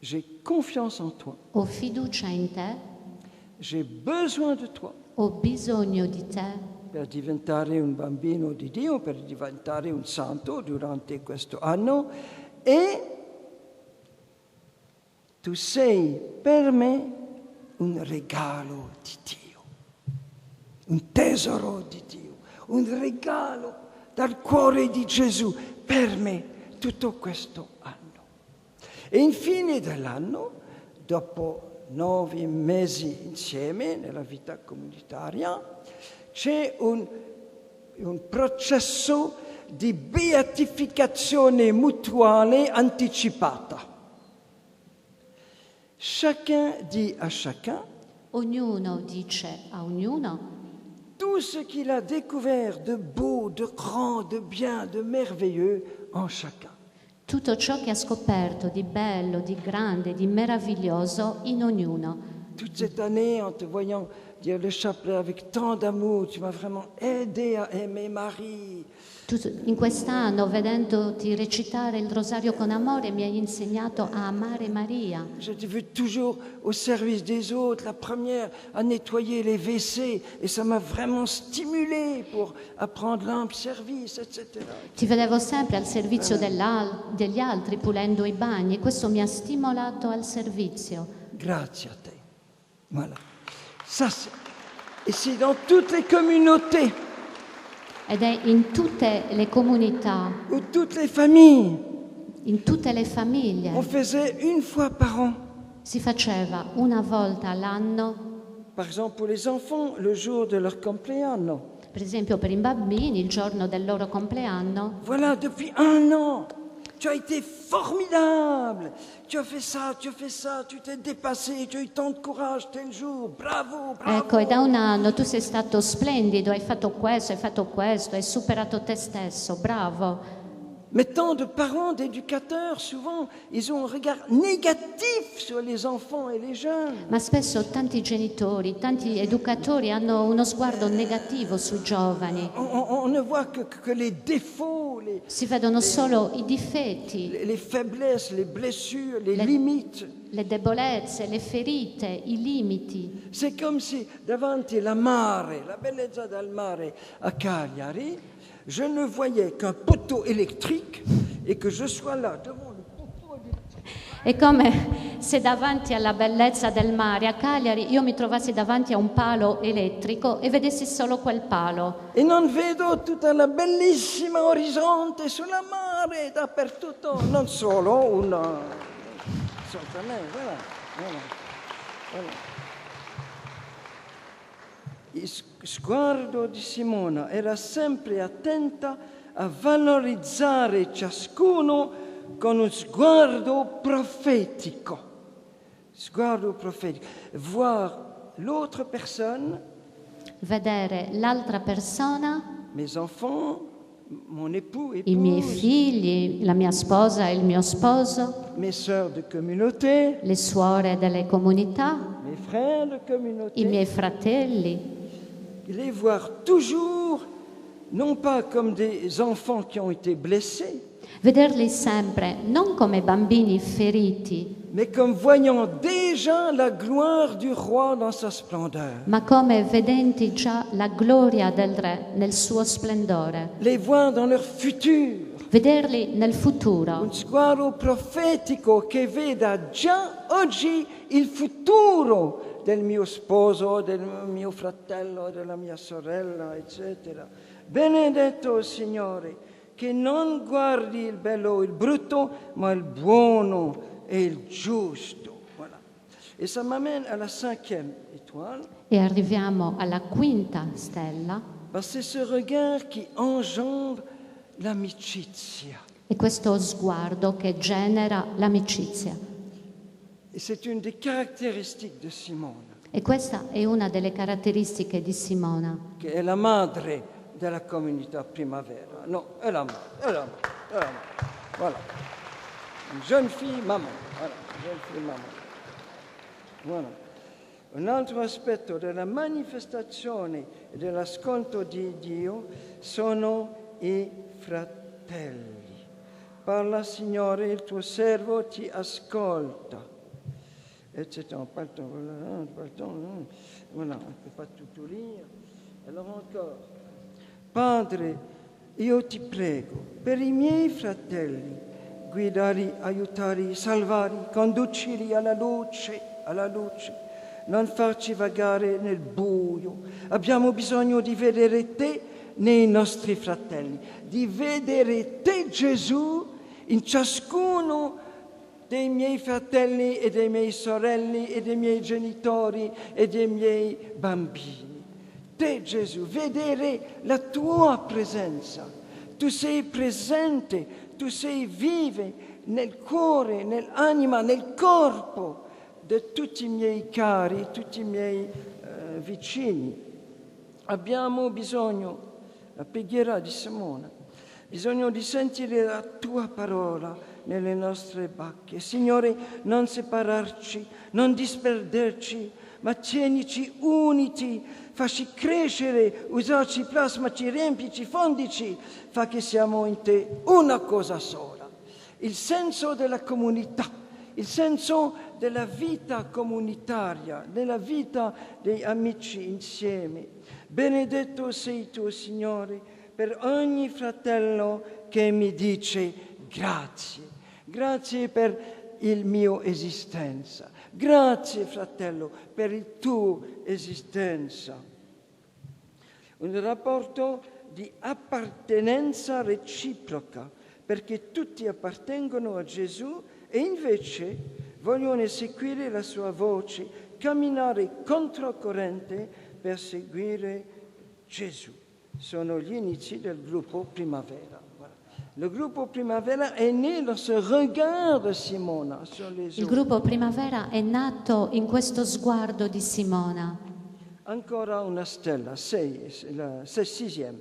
J'ai confiance en toi. Ho fiducia in te, J'ai besoin de toi ho bisogno di te per diventare un bambino di Dio, per diventare un santo durante questo anno, e tu sei per me un regalo di Dio, un tesoro di Dio, un regalo dal cuore di Gesù per me tutto questo anno. E infine dell'anno, dopo 9 mesi insieme nella vita comunitaria, c'è un processo di beatificazione mutuale anticipata. Chacun dit à chacun Ognuno dice a ognuno tout ce qu'il a découvert de beau, de grand, de bien, de merveilleux en chacun. tutto ciò che ha scoperto di bello, di grande, di meraviglioso in ognuno. Toute cette année, en te voyant dire le chapelet avec tant d'amour, tu m'as vraiment aidé à aimer Marie. In quest'anno, vedendoti recitare il rosario con amore, mi hai insegnato a amare Maria. Je t'ai vu toujours au service des autres, la première à nettoyer les WC, et ça m'a vraiment stimulé pour apprendre l'humble service, etc. Ti vedevo sempre al servizio degli altri, pulendo i bagni, e questo mi ha stimolato al servizio. Grazie a te. Voilà. Ça, et c'est dans toutes les communautés, Ed è in tutte le comunità, ou toutes les familles. in tutte le On famiglie. faisait une fois par an. Si faceva una volta all'anno, Par exemple, pour les enfants, le jour de leur compleanno. per esempio per i bambini, il giorno del loro compleanno. Voilà, depuis 1 an, tu as été formidable. Tu as fait ça, tu t'es dépassé, tu as eu tant de courage tel jour. Bravo, bravo. Ecco, e da un anno tu sei stato splendido, hai fatto questo, hai superato te stesso, bravo. Mais tant de parents, d'éducateurs, souvent, ils ont un regard négatif sur les enfants et les jeunes. Ma spesso tanti genitori, tanti educatori hanno uno sguardo negativo sui giovani. On ne voit que les défauts, Si vedono solo i difetti, les faiblesses, les blessures, les limites. le debolezze, le ferite, i limiti. C'est comme si davanti la mare, la bellezza del mare a Cagliari, je ne voyais qu'un poteau électrique et que je sois là devant le poteau électrique. È come se davanti alla bellezza del mare a Cagliari io mi trovassi davanti a un palo elettrico e vedessi solo quel palo. E non vedo tutta la bellissima orizzonte sulla mare dappertutto, non solo una... Assolutamente, voilà. Il sguardo di Simona era sempre attenta a valorizzare ciascuno con un sguardo profetico. Voir l'autre personne, Vedere l'altra persona, mes enfants, mon époux, i miei épouse, figli, la mia sposa e il mio sposo, mes sœurs de communauté, le suore delle comunità, mes frères de i communauté, miei fratelli, les voir toujours, non pas comme des enfants qui ont été blessés, vederli sempre non come bambini feriti, mais comme voyant déjà la gloire du roi dans sa splendeur. ma come vedenti già la gloria del Re nel suo splendore, Les voir dans leur futur. vederli nel futuro, Un sguardo profetico che veda già oggi il futuro del mio sposo, del mio fratello, della mia sorella, eccetera. Benedetto Signore, che non guardi il bello o il brutto, ma il buono e il giusto. Voilà. Et ça m'amène à la 5e étoile, e arriviamo alla quinta stella, parce que c'est ce regard qui engendre l'amicizia. e questo sguardo che genera l'amicizia. Et c'est une des caractéristiques de Simone, E questa è una delle caratteristiche di Simona, che è la madre della comunità Primavera. No, è la madre. Voilà. Une jeune fille maman. Voilà, une jeune fille maman. Voilà. Un altro aspetto della manifestazione e dell'ascolto di Dio sono i fratelli. Parla, Signore, il tuo servo ti ascolta. Etc. Pas le temps, voilà, on ne peut pas tout lire. Alors encore, Padre, io ti prego, per i miei fratelli, guidali, aiutali, salvari, conducili alla luce, non farci vagare nel buio. Abbiamo bisogno di vedere te nei nostri fratelli, di vedere te, Gesù, in ciascuno dei miei fratelli e dei miei sorelli e dei miei genitori e dei miei bambini. Te, Gesù, vedere la tua presenza. Tu sei presente, tu sei vive nel cuore, nell'anima, nel corpo di tutti i miei cari, tutti i miei vicini. Abbiamo bisogno, la preghiera di Simona, bisogno di sentire la tua parola nelle nostre bacche. Signore, non separarci, non disperderci, ma tienici uniti, facci crescere, usarci, plasmaci, riempici, fondici, fa che siamo in te una cosa sola. Il senso della comunità, il senso della vita comunitaria, della vita dei amici insieme. Benedetto sei tu, Signore, per ogni fratello che mi dice grazie. Grazie per il mio esistenza. Grazie, fratello, per il tuo esistenza. Un rapporto di appartenenza reciproca, perché tutti appartengono a Gesù e invece vogliono seguire la sua voce, camminare controcorrente per seguire Gesù. Sono gli inizi del gruppo Primavera. Le gruppo Primavera è né dans ce regard de Simona sur les Il autres. gruppo Primavera è nato in questo sguardo di Simona. Ancora una stella, 6, la 6e.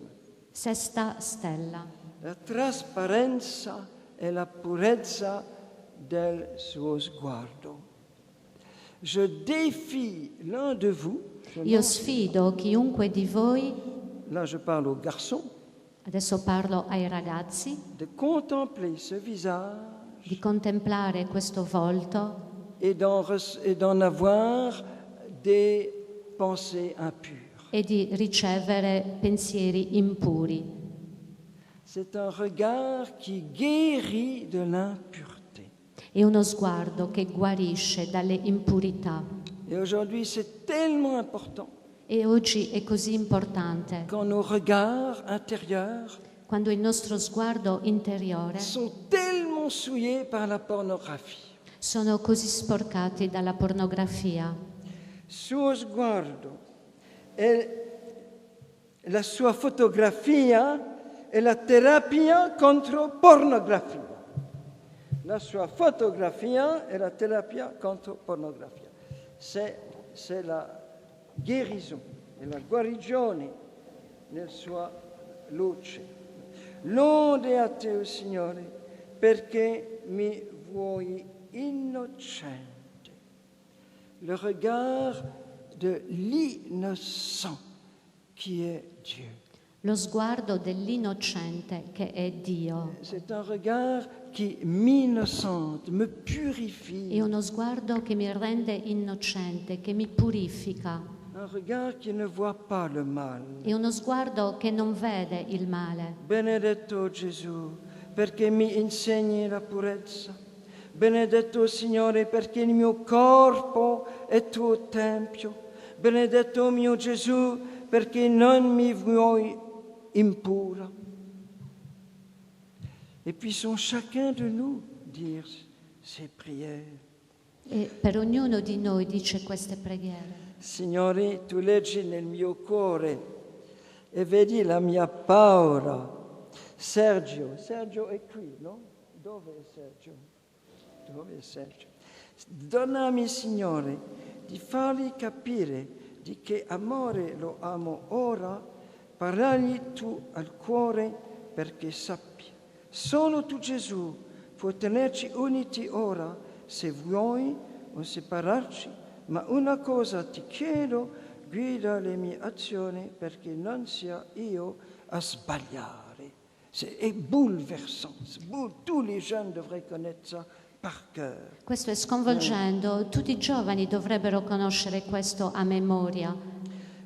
Sesta stella. La trasparenza e la purezza del suo sguardo. Je défie l'un de vous, Io sfido chiunque di voi, là je parle aux garçons, adesso parlo ai ragazzi, de contempler ce visage di contemplare questo volto et d'en avoir des pensées impures. e di ricevere pensieri impuri. C'est un regard qui guérit de l'impureté. È uno sguardo che guarisce dalle impurità. Et aujourd'hui, c'est tellement important E oggi è così importante quand nos regards intérieurs quando il nostro sguardo interiore sont tellement souillés par la pornographie. sono così sporcati dalla pornografia. Suo sguardo e la sua fotografia è la terapia contro pornografia. La sua fotografia è la terapia contro pornografia. C'est la guérison e la guarigione nel sua luce. Lode a te, o Signore, perché mi vuoi innocente. Le regard de l'innocent qui est Dieu. Lo sguardo dell'innocente che è Dio. C'est un regard qui m'innocente, me purifie. È uno sguardo che mi rende innocente, che mi purifica. Un regard qui ne voit pas le mal. È uno sguardo che non vede il male. Benedetto Gesù, perché mi insegni la purezza. Benedetto Signore, perché il mio corpo è tuo tempio. Benedetto mio Gesù, perché non mi vuoi impura. Et puissons chacun de nous dire ces prières. E per ognuno di noi dice queste preghiere. Signore, tu leggi nel mio cuore e vedi la mia paura. Sergio è qui, no? Dove è Sergio? Dove è Sergio? Donnami, Signore, di fargli capire di che amore lo amo ora, parlargli tu al cuore perché sappia. Solo tu, Gesù, puoi tenerci uniti ora, se vuoi, o separarci. Ma una cosa ti chiedo, guida le mie azioni perché non sia io a sbagliare. È bouleversant. Tous les jeunes devraient connaître ça par cœur. Questo è sconvolgendo. Tutti i giovani dovrebbero conoscere questo a memoria.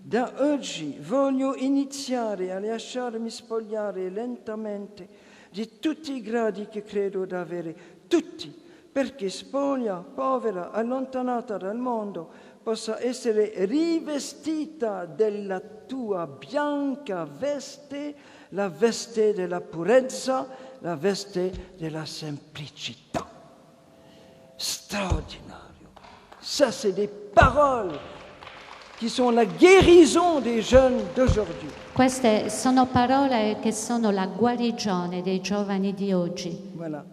Da oggi voglio iniziare a lasciarmi spogliare lentamente di tutti i gradi che credo d'avere, tutti, perché spoglia, povera, allontanata dal mondo, possa essere rivestita della tua bianca veste, la veste della purezza, la veste della semplicità. Straordinario. Ça, c'est des paroles qui sont la guérison des jeunes d'aujourd'hui. Queste sono parole che sono la guarigione dei giovani di oggi. Voilà.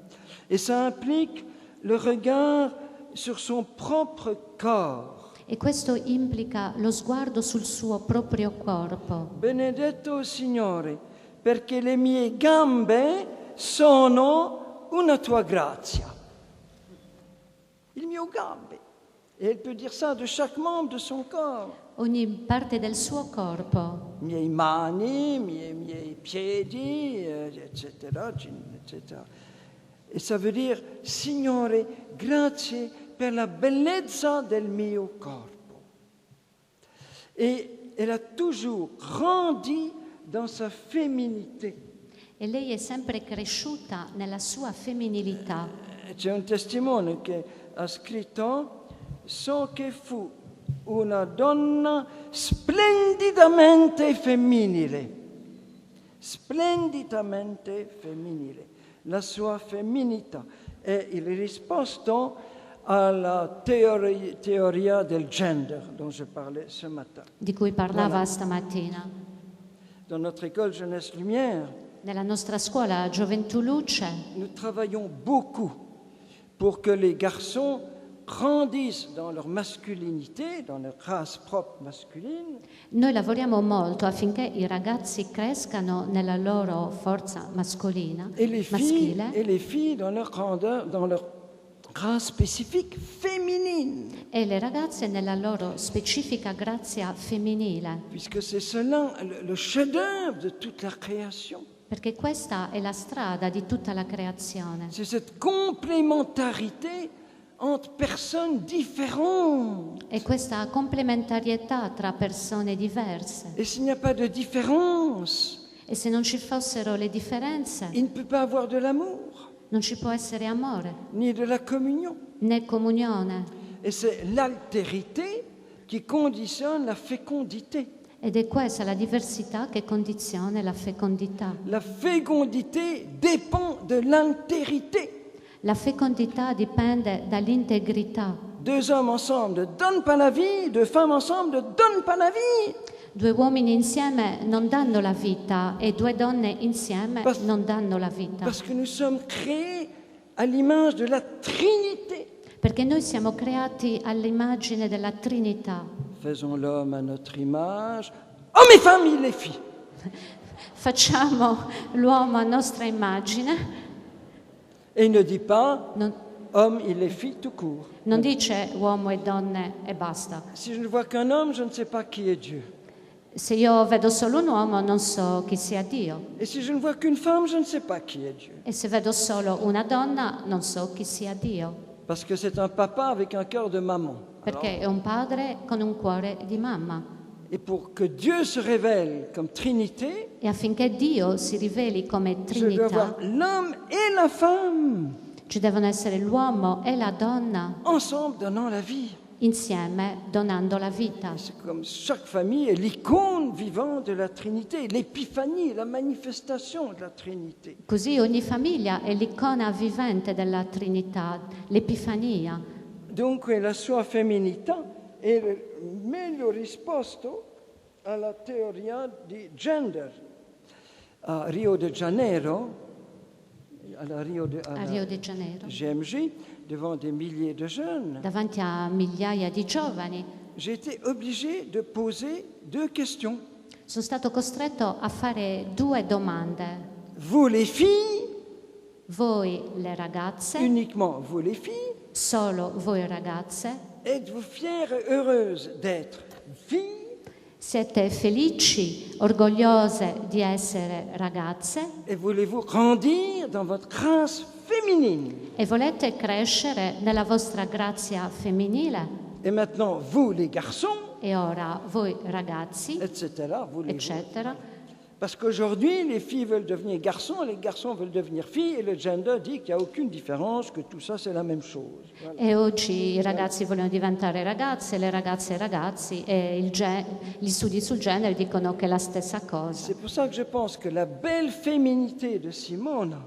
Et ça implique le regard sur son propre corps. E questo implica lo sguardo sul suo proprio corpo. Benedetto Signore, perché le mie gambe sono una tua grazia. Il mio gambe. Et elle peut dire ça de chaque membre de son corps. Ogni parte del suo corpo. Miei mani, miei piedi, eccetera, eccetera. E ça veut dire, Signore, grazie per la bellezza del mio corpo. Et elle a toujours grandi dans sa féminité. E lei è sempre cresciuta nella sua femminilità. C'è un testimone che ha scritto: so che fu una donna splendidamente femminile. Splendidamente femminile. La sua femminilità è il risposto alla teoria del gender dont je parlais ce matin. Di cui parlava stamattina. Dans notre école Jeunesse Lumière, nella nostra scuola Gioventù Luce, nous travaillons beaucoup pour que les garçons grandissent dans leur masculinité, dans leur race propre masculine. Noi lavoriamo molto affinché i ragazzi crescano nella loro forza mascolina, maschile, et les filles dans leur grandeur, dans leur race spécifique féminine. E le ragazze nella loro specifica grazia femminile. Puisque c'est cela le chef-d'œuvre de toute la création. Perché questa è la strada di tutta la creazione. C'est cette complémentarité entre personnes différentes. E questa complementarietà tra persone diverse. Et s'il n'y a pas de différence, E se non ci fossero le differenze, il ne peut pas avoir de l'amour. non ci può essere amore, ni de la communion. né comunione. Et c'est l'altérité qui conditionne la fécondité. Ed è questa la diversità che condiziona la fecondità. La fécondité dépend de l'altérité. La fecondità dipende dall'integrità. Deux hommes ensemble ne donnent pas la vie, deux femmes ensemble ne donnent pas la vie. Due uomini insieme non danno la vita e due donne insieme Parce- non danno la vita. Parce que nous sommes créés à l'image de la Trinité. Perché noi siamo creati all'immagine della Trinità. Faisons l'homme à notre image. Hommes et femmes, il les fit. Facciamo l'uomo a nostra immagine. Et il ne dit pas Non, homme, il les fit tout court. non dice uomo e donne e basta. Si je ne vois qu'un homme, je ne sais pas qui est Dieu. Se io vedo solo un uomo non so chi sia Dio. Et si je ne vois qu'une femme, je ne sais pas qui est Dieu. E se vedo solo una donna non so chi sia Dio. Parce que c'est un papa avec un cœur de maman. Perché è un padre con un cuore di mamma. Et pour que Dieu se révèle comme Trinité, E affinché Dio si riveli come je dois voir Trinità, l'homme et la femme ci devono essere l'uomo e la donna ensemble donnant la vie. insieme donando la vita. C'est comme chaque famille est l'icône vivante de la Trinité, l'épiphanie, la manifestation de la Trinité. Così ogni famiglia è l'icona vivente della Trinità, l'Epifania. Dunque la sua femminilità è il meglio risposto alla teoria di gender. A Rio de Janeiro, A Rio de Janeiro, GMJ, devant des milliers de jeunes, davanti a migliaia di giovani, j'ai été obligé de poser deux questions. sono stato costretto a fare due domande. Vous les filles, Voi le ragazze, uniquement vous les filles, solo voi ragazze, êtes-vous fières et heureuses d'être filles siete felici, orgogliose di essere ragazze et voulez-vous grandir dans votre grâce féminine? e volete crescere nella vostra grazia femminile? Et maintenant, vous les garçons, E ora voi ragazzi, etc., voulez-vous? eccetera. Parce qu'aujourd'hui, les filles veulent devenir garçons, les garçons veulent devenir filles, et le gender dit qu'il n'y a aucune différence, que tout ça c'est la même chose. Voilà. E oggi i ragazzi vogliono diventare ragazze, le ragazze ragazzi e gli studi sul genere dicono che è la stessa cosa. C'est pour ça que je pense que la belle féminité de Simone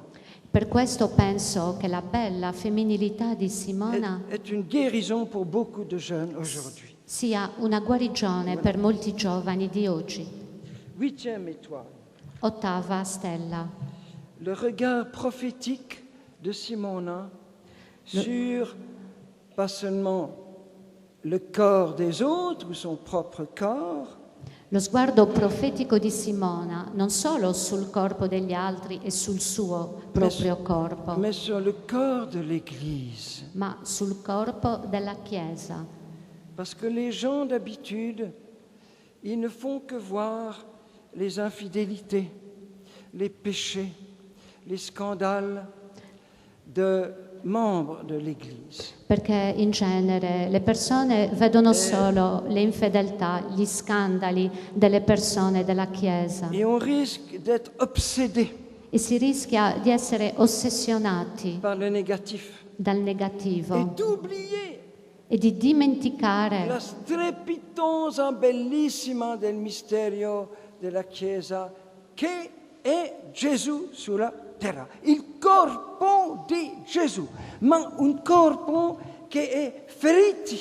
Per questo penso che la bella femminilità di Simona est une guérison pour beaucoup de jeunes aujourd'hui. sia una guarigione per molti giovani di oggi. 8e étoile, Ottava stella. le regard prophétique de Simona sur pas seulement le corps des autres ou son propre corps, Lo sguardo profetico di Simona non solo sul corpo degli altri e sul suo proprio corpo, mais sur le corps de l'Église. ma sul corpo della Chiesa. Parce que les gens d'habitude, ils ne font que voir les infidélités, les péchés, les scandales de membres de l'Église. Perché in genere le persone vedono solo le infedeltà, gli scandali delle persone della Chiesa Et on risque d'être obsédé e si rischia di essere ossessionati par le négatif dal et negativo d'oublier e di dimenticare la strepitosa bellissima del mistero della Chiesa che è Gesù sulla terra, il corpo di Gesù, ma un corpo che è ferito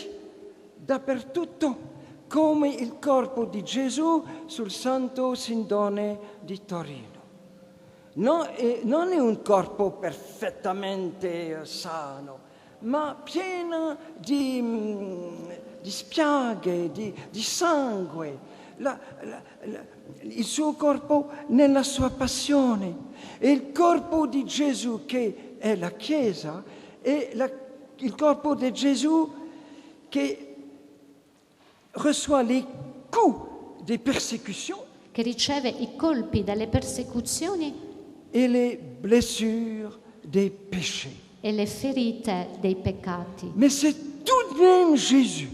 dappertutto, come il corpo di Gesù sul Santo Sindone di Torino. Non è un corpo perfettamente sano, ma pieno di spiaghe, di sangue. Il suo corpo nella sua passione e il corpo di Gesù che è la Chiesa è il corpo di Gesù che reçoit les coups des persécutions che riceve i colpi delle persecuzioni et les blessures des péchés. e le ferite dei peccati. Mais c'est tout de même Jésus.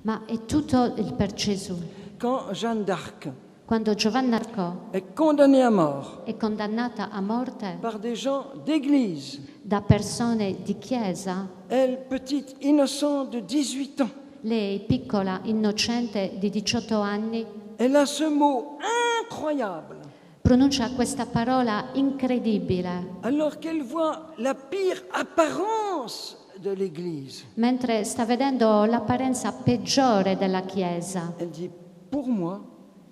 Ma è tutto per Gesù. Quand Jeanne d'Arc Quando Giovanna d'Arco est condamnée à mort è condannata a morte par des gens d'église, da persone di chiesa, elle, petite innocente de 18 ans, lei, piccola, innocente di 18 anni, elle a ce mot incroyable, pronuncia questa parola incredibile, alors qu'elle voit la pire apparence de l'Église. mentre sta vedendo l'apparenza peggiore della Chiesa. Elle dit, pour moi,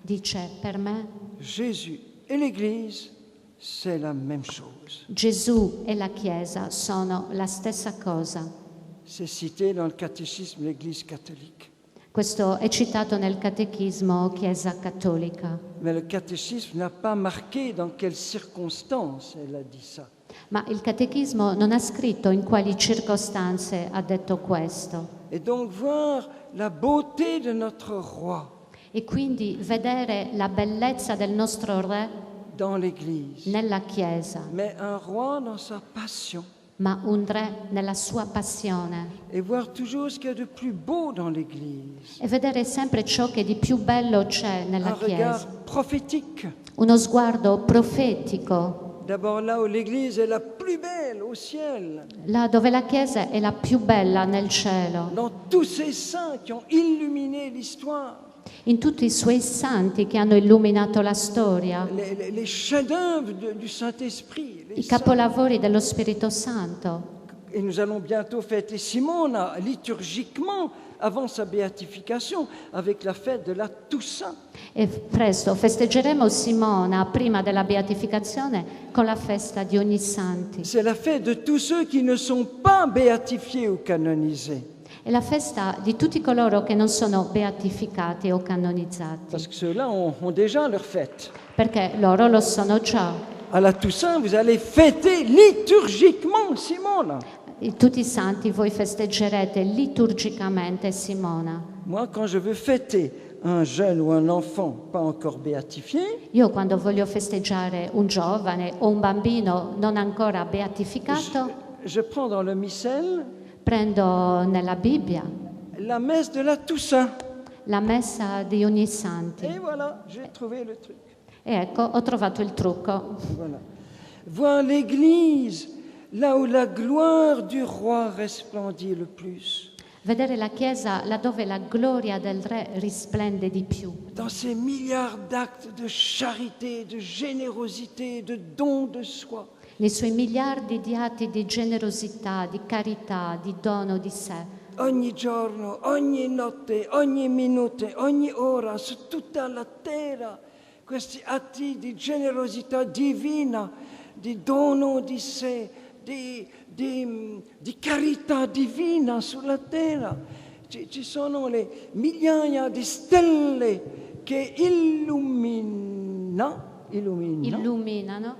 Dice, per me, Jésus et l'Église, c'est la même chose. Gesù e la Chiesa sono la stessa cosa. C'est cité dans le catéchisme de l'Église catholique. Questo è citato nel Catechismo Chiesa Cattolica. Mais le catéchisme n'a pas marqué dans quelles circonstances elle a dit ça. Ma il Catechismo non ha scritto in quali circostanze ha detto questo. Et donc voir la beauté de notre roi E quindi vedere la bellezza del nostro Re dans l'Église, nella Chiesa, mais un roi dans sa passion, ma un Re nella sua passione. et voir toujours ce qu'il y a de plus beau dans l'Église. E vedere sempre ciò che di più bello c'è nella Un regard Chiesa. prophétique. Uno sguardo profetico, D'abord là où l'Église est la plus belle au ciel, là dove la Chiesa è la più bella nel cielo, dans tous ces saints qui ont illuminé l'histoire, in tutti i suoi santi che hanno illuminato la storia, les chefs-d'œuvre du Saint-Esprit. i capolavori dello Spirito Santo. Et nous allons bientôt fêter Simona liturgiquement avant sa béatification avec la fête de la Toussaint. E presto festeggeremo Simona prima della beatificazione con la festa di ogni santi. C'est la fête de tous ceux qui ne sont pas béatifiés ou canonisés. È la festa di tutti coloro che non sono beatificati o canonizzati, Parce que ceux-là ont déjà leur fête. perché loro lo sono già. À la Toussaint, vous allez fêter liturgiquement Simona. Tutti i santi voi festeggerete liturgicamente Simona. Moi, quand je veux fêter un jeune ou un enfant pas encore béatifié, Io quando voglio festeggiare un giovane o un bambino non ancora beatificato, je prends dans le missel prendo nella Bibbia la messe de la Toussaint. la messa di ogni santi. Et voilà, j'ai trouvé le truc. E ecco, ho trovato il trucco. Voilà. Voir l'Église là où la gloire du roi resplendit le plus. Vedere la Chiesa laddove la gloria del Re risplende di più, Dans ces milliards d'actes de charité, de générosité, de don de soi. nei suoi miliardi di atti di generosità, di carità, di dono di sé. Ogni giorno, ogni notte, ogni minuto, ogni ora, su tutta la terra, questi atti di generosità divina, di dono di sé, di carità divina sulla terra. Ci sono le migliaia di stelle che Illuminano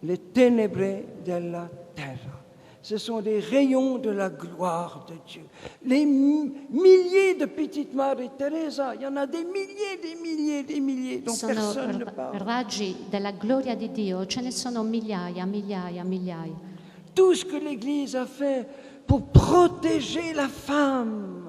les ténébrés della terra. Ce sont des rayons de la gloire de Dieu. Les milliers de petites Marie Teresa, il y en a des milliers dont sono personne ne parle. raggi della gloria di Dio, ce ne sono migliaia. Tout ce que l'Église a fait pour protéger la femme.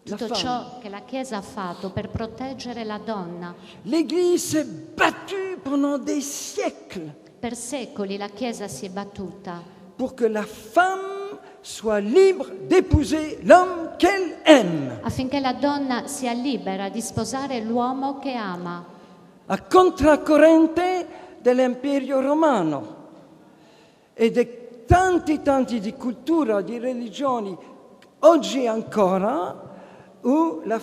Tutto ciò che la Chiesa ha fatto per proteggere la donna. L'Église s'est battue pendant des siècles Per secoli la Chiesa si è battuta pour que la femme soit libre d'épouser l'homme qu'elle aime, affinché la donna sia libera di sposare l'uomo che ama, a contracorrente dell'Imperio romano e di tanti di culture, di religioni, oggi ancora, où la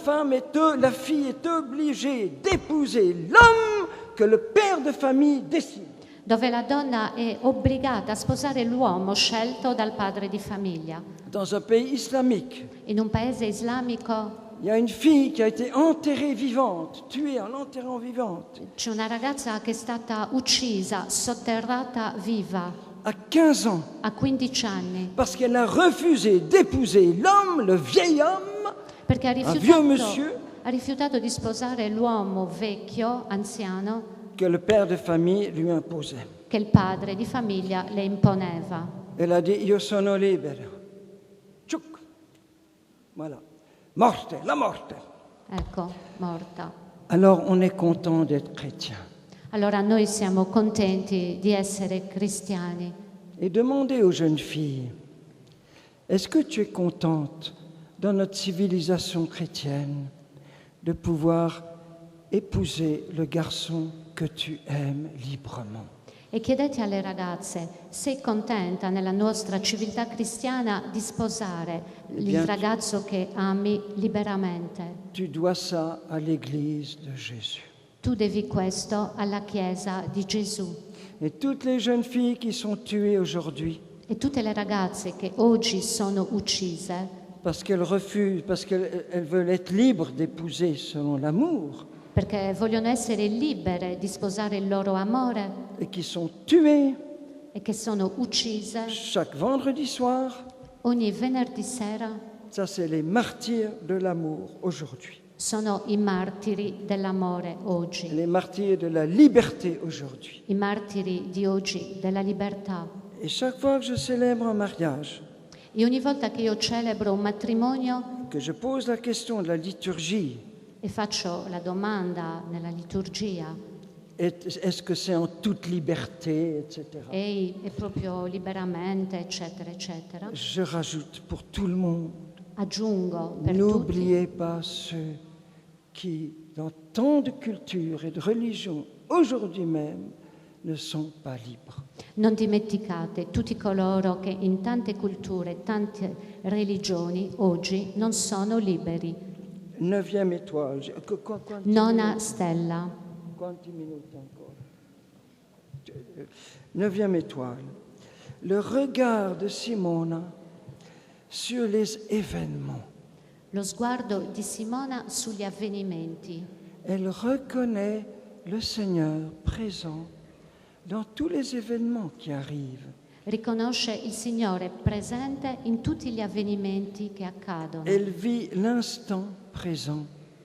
fille est obligée d'épouser l'homme que le père de famille décide. dove la donna è obbligata a sposare l'uomo scelto dal padre di famiglia. Dans un pays islamique, In un paese islamico il y a une fille qui a été enterrée vivante, tuée en l'enterrant vivante, c'è una ragazza che è stata uccisa, sotterrata viva à 15 ans, a 15 anni, parce qu'elle a refusé d'épouser l'homme, le vieil homme, perché un vieux monsieur, ha rifiutato di sposare l'uomo vecchio, anziano, que le père de famille lui imposait. che il padre di famiglia le imponeva. Elle a dit, io sono libera. Tchouc. Voilà. Morte, la morte. Ecco, morta. alors on est content d'être chrétien. Allora noi siamo contenti di essere cristiani. Et demandez aux jeunes filles, est-ce que tu es contente dans notre civilisation chrétienne de pouvoir épouser le garçon que tu aimes librement? E chiedete alle ragazze, sei contenta nella nostra civiltà cristiana di sposare il ragazzo che ami liberamente? Tu dois ça à l'Église de Jésus. Tu devi questo alla Chiesa di Gesù. Et toutes les jeunes filles qui sont tuées aujourd'hui E tutte le ragazze che oggi sono uccise parce qu'elles refusent, parce qu'elles veulent être libres d'épouser selon l'amour, perché vogliono essere libere di sposare il loro amore et qui sont tuées e che sono uccise chaque vendredi soir, ogni venerdì sera, ça c'est les martyrs de l'amour aujourd'hui, sono i martiri dell'amore oggi, les martyrs de la liberté aujourd'hui. i martiri di oggi della libertà. Et chaque fois que je célèbre un mariage, E ogni volta che io celebro un matrimonio que je pose la question de la liturgie, e faccio la domanda nella liturgia, est-ce que c'est en toute liberté, etc. è proprio liberamente, eccetera, eccetera, Je rajoute pour tout le monde, aggiungo per tutti, n'oubliez pas ceux qui, dans tant de cultures et de religions, aujourd'hui même, ne sont pas libres. non dimenticate tutti coloro che in tante culture, tante religioni oggi non sono liberi. 9e étoile. Nona stella. Quanti minuti ancora? 9e étoile. Le regard de Simona sur les événements. Lo sguardo di Simona sugli avvenimenti. Elle reconnaît le Seigneur présent dans tous les événements qui arrivent. Riconosce il Signore presente in tutti gli avvenimenti che accadono. Elle vit l'instant présent.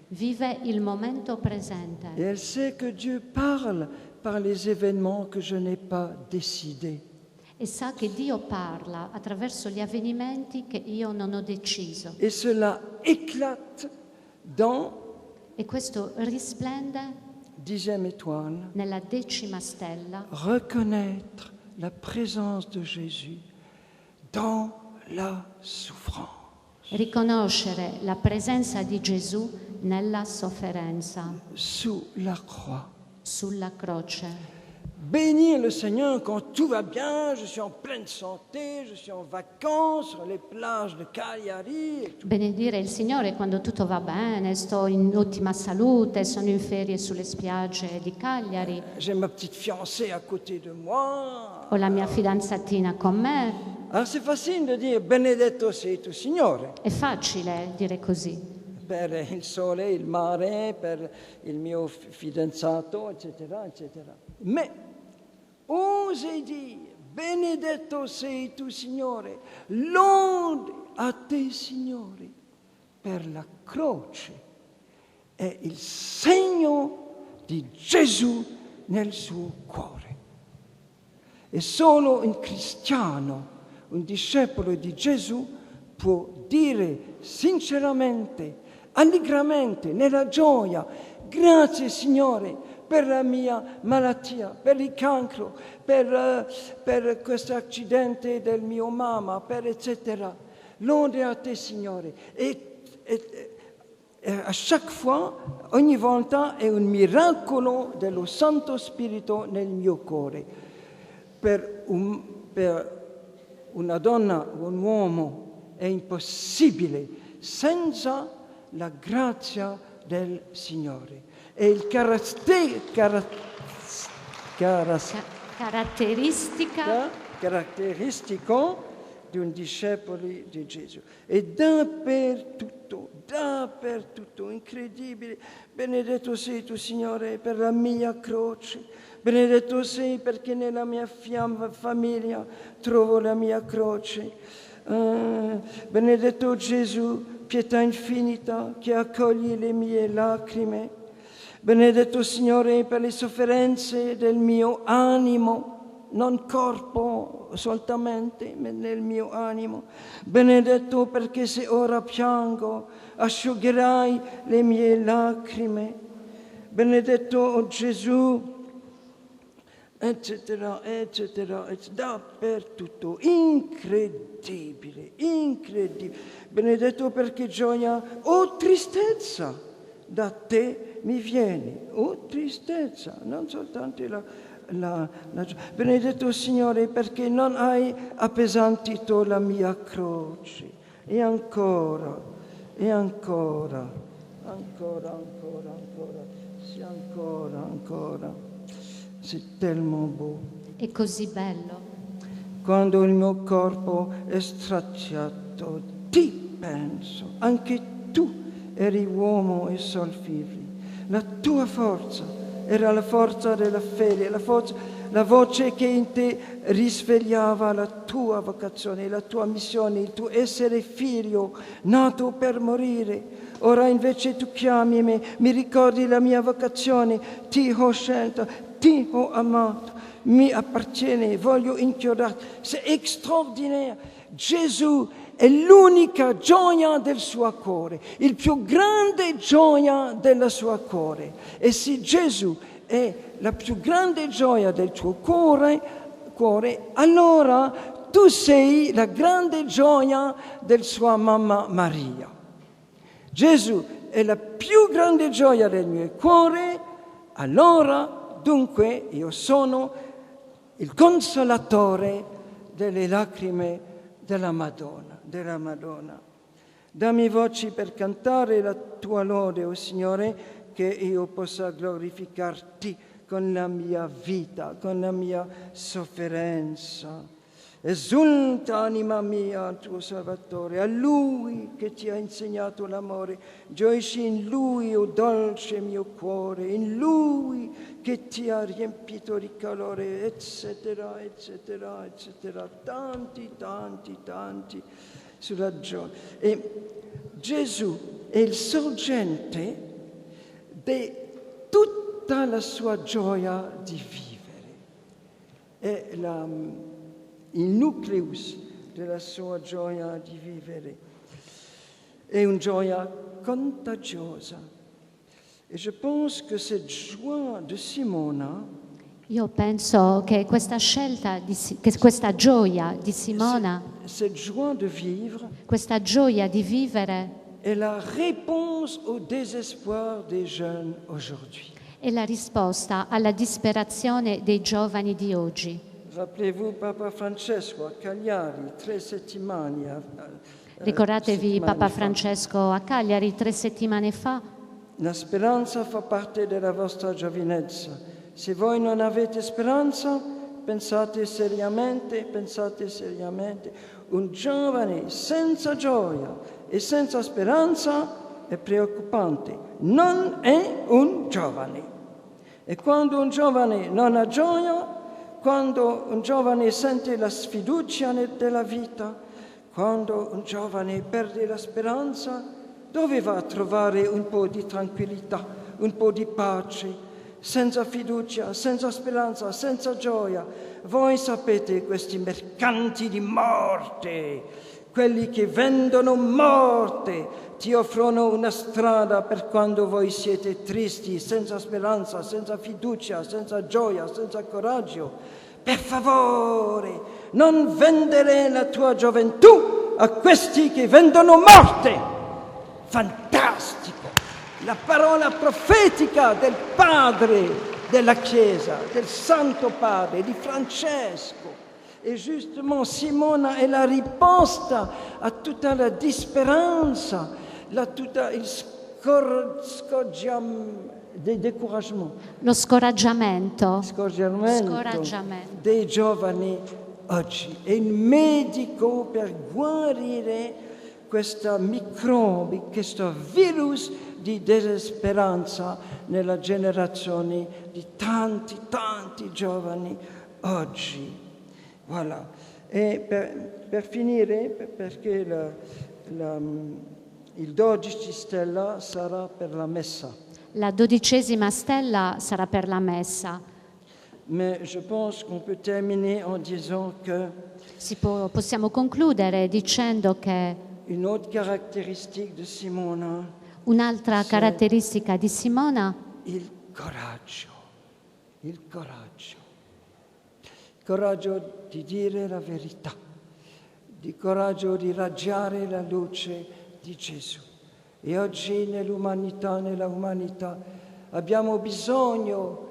Vive il momento presente. Et elle sait que Dieu parle par les événements que je n'ai pas décidés. E sa che Dio parla attraverso gli avvenimenti che io non ho deciso. Et cela éclate dans, E questo risplende 10e étoile, nella 10ª stella, reconnaître la présence de Jésus dans la souffrance. riconoscere la presenza di Gesù nella sofferenza, Sous la croix. sulla croce. Bénir le Seigneur quand tout va bien, je suis en pleine santé, je suis en vacances sur les plages de Cagliari. Benedire il Signore quando tutto va bene, sto in ottima salute, sono in ferie sulle spiagge di Cagliari, J'ai ma petite fiancée à côté de moi. ho la mia fidanzatina con me. Alors c'est facile de dire Benedetto sei tu Signore, È facile dire così, per il sole, il mare, per il mio fidanzato, eccetera, eccetera. Mais osez dire Benedetto sei tu Signore, lode a te Signore, per la croce è il segno di Gesù nel suo cuore. E solo un cristiano, un discepolo di Gesù può dire sinceramente, allegramente, nella gioia, grazie Signore per la mia malattia, per il cancro, per questo accidente del mio mamma, per eccetera. Lode a te Signore. E a chaque fois, ogni volta è un miracolo dello Santo Spirito nel mio cuore. Per una donna o un uomo è impossibile senza la grazia del Signore. E il caratteristico di un discepolo di Gesù. E dappertutto, incredibile. Benedetto sei tu, Signore, per la mia croce. Benedetto sei perché nella mia famiglia trovo la mia croce. Benedetto Gesù, pietà infinita che accoglie le mie lacrime. Benedetto Signore per le sofferenze del mio animo, non corpo soltanto, ma nel mio animo. Benedetto perché se ora piango, asciugherai le mie lacrime. benedetto Gesù, eccetera, eccetera, dappertutto, incredibile, incredibile. Benedetto perché gioia o tristezza da te mi viene, o tristezza, non soltanto la gioia. Benedetto Signore perché non hai appesantito la mia croce. E ancora, e ancora, ancora, ancora, ancora, sì, ancora, ancora. C'est tellement beau. È così bello. Quando il mio corpo è straziato, ti penso, anche tu eri uomo e solfivri. La tua forza era la forza della fede, la voce che in te risvegliava la tua vocazione, la tua missione, il tuo essere figlio nato per morire. Ora invece tu chiami me, mi ricordi la mia vocazione, ti ho scelto, ti ho amato, mi appartiene, voglio inchiodarti. C'est extraordinaire. Gesù è l'unica gioia del suo cuore, il più grande gioia del suo cuore. E se Gesù è la più grande gioia del tuo cuore, allora tu sei la grande gioia della sua mamma Maria. Gesù è la più grande gioia del mio cuore, allora dunque io sono il consolatore delle lacrime della Madonna. Dammi voci per cantare la tua lode, o Signore, che io possa glorificarti con la mia vita, con la mia sofferenza. Esulta anima mia al tuo Salvatore, a Lui che ti ha insegnato l'amore. Gioisci in Lui, o dolce mio cuore, in Lui che ti ha riempito di calore, eccetera, eccetera, eccetera. Tanti, tanti, tanti sulla gioia. E Gesù è il sorgente di tutta la sua gioia di vivere. È il nucleus della sua gioia di vivere. È una gioia contagiosa. Et je pense que cette joie de Simona, Io penso che questa scelta, che questa gioia di Simona, cette joie de vivre, questa gioia di vivere est la réponse au désespoir des jeunes aujourd'hui. è la risposta alla disperazione dei giovani di oggi. Rappelez-vous Papa Francesco a Cagliari 3 settimane. Ricordatevi Papa Francesco a Cagliari 3 settimane fa. La speranza fa parte della vostra giovinezza. Se voi non avete speranza, pensate seriamente. Un giovane senza gioia e senza speranza è preoccupante. Non è un giovane. E quando un giovane non ha gioia, quando un giovane sente la sfiducia della vita, quando un giovane perde la speranza, dove va a trovare un po' di tranquillità, un po' di pace? Senza fiducia, senza speranza, senza gioia. Voi sapete questi mercanti di morte, quelli che vendono morte, ti offrono una strada per quando voi siete tristi, senza speranza, senza fiducia, senza gioia, senza coraggio. Per favore, non vendere la tua gioventù a questi che vendono morte. Fantastico! La parola profetica del Padre della Chiesa, del Santo Padre, di Francesco. E justement Simona è la risposta a tutta la disperanza, tutto il Scoraggiamento dei giovani oggi. È il medico per guarire questo microbi, questo virus di desesperanza nella generazione di tanti giovani oggi. Voilà. E per finire, perché il 12 stella sarà per la messa. La 12ª stella sarà per la messa. Mais je pense qu'on peut terminer en disant que Possiamo concludere dicendo che une autre caractéristique de Simona, un'altra caratteristica di Simona il il coraggio di dire la verità, il coraggio di raggiare la luce di Gesù. E oggi nella umanità, abbiamo bisogno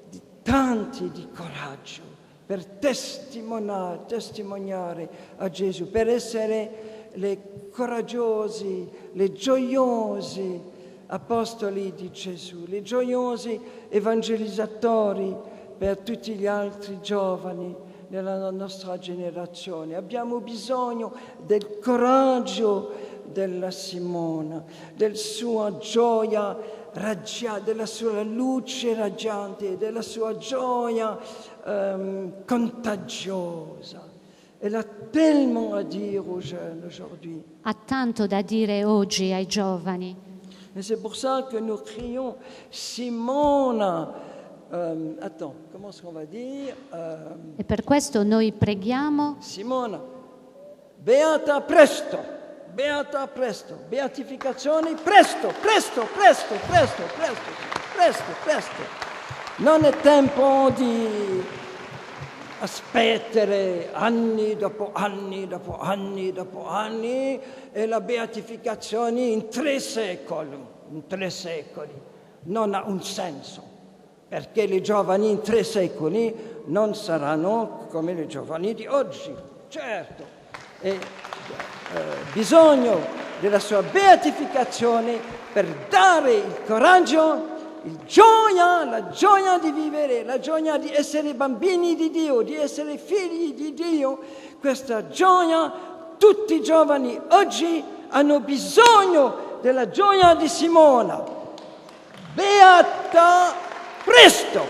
di tanti di coraggio per testimoniare a Gesù, per essere le coraggiosi, le gioiosi apostoli di Gesù, le gioiosi evangelizzatori per tutti gli altri giovani nella nostra generazione. Abbiamo bisogno del coraggio della Simona, della sua gioia raggiante, della sua luce raggiante, della sua gioia contagiosa. Elle a tellement à dire aux jeunes aujourd'hui. Ha tanto da dire oggi ai giovani. Et c'est pour ça que nous crions Simona. Comment est-ce qu'on va dire E per questo noi preghiamo Simona, beata presto, beatificazione presto. Non è tempo di aspettare anni dopo anni e la beatificazione in 3 secoli non ha un senso, perché i giovani in 3 secoli non saranno come i giovani di oggi, certo. E bisogno della sua beatificazione per dare il coraggio, la gioia di vivere, la gioia di essere bambini di Dio, di essere figli di Dio. Questa gioia, tutti i giovani oggi hanno bisogno della gioia di Simona. Beata presto.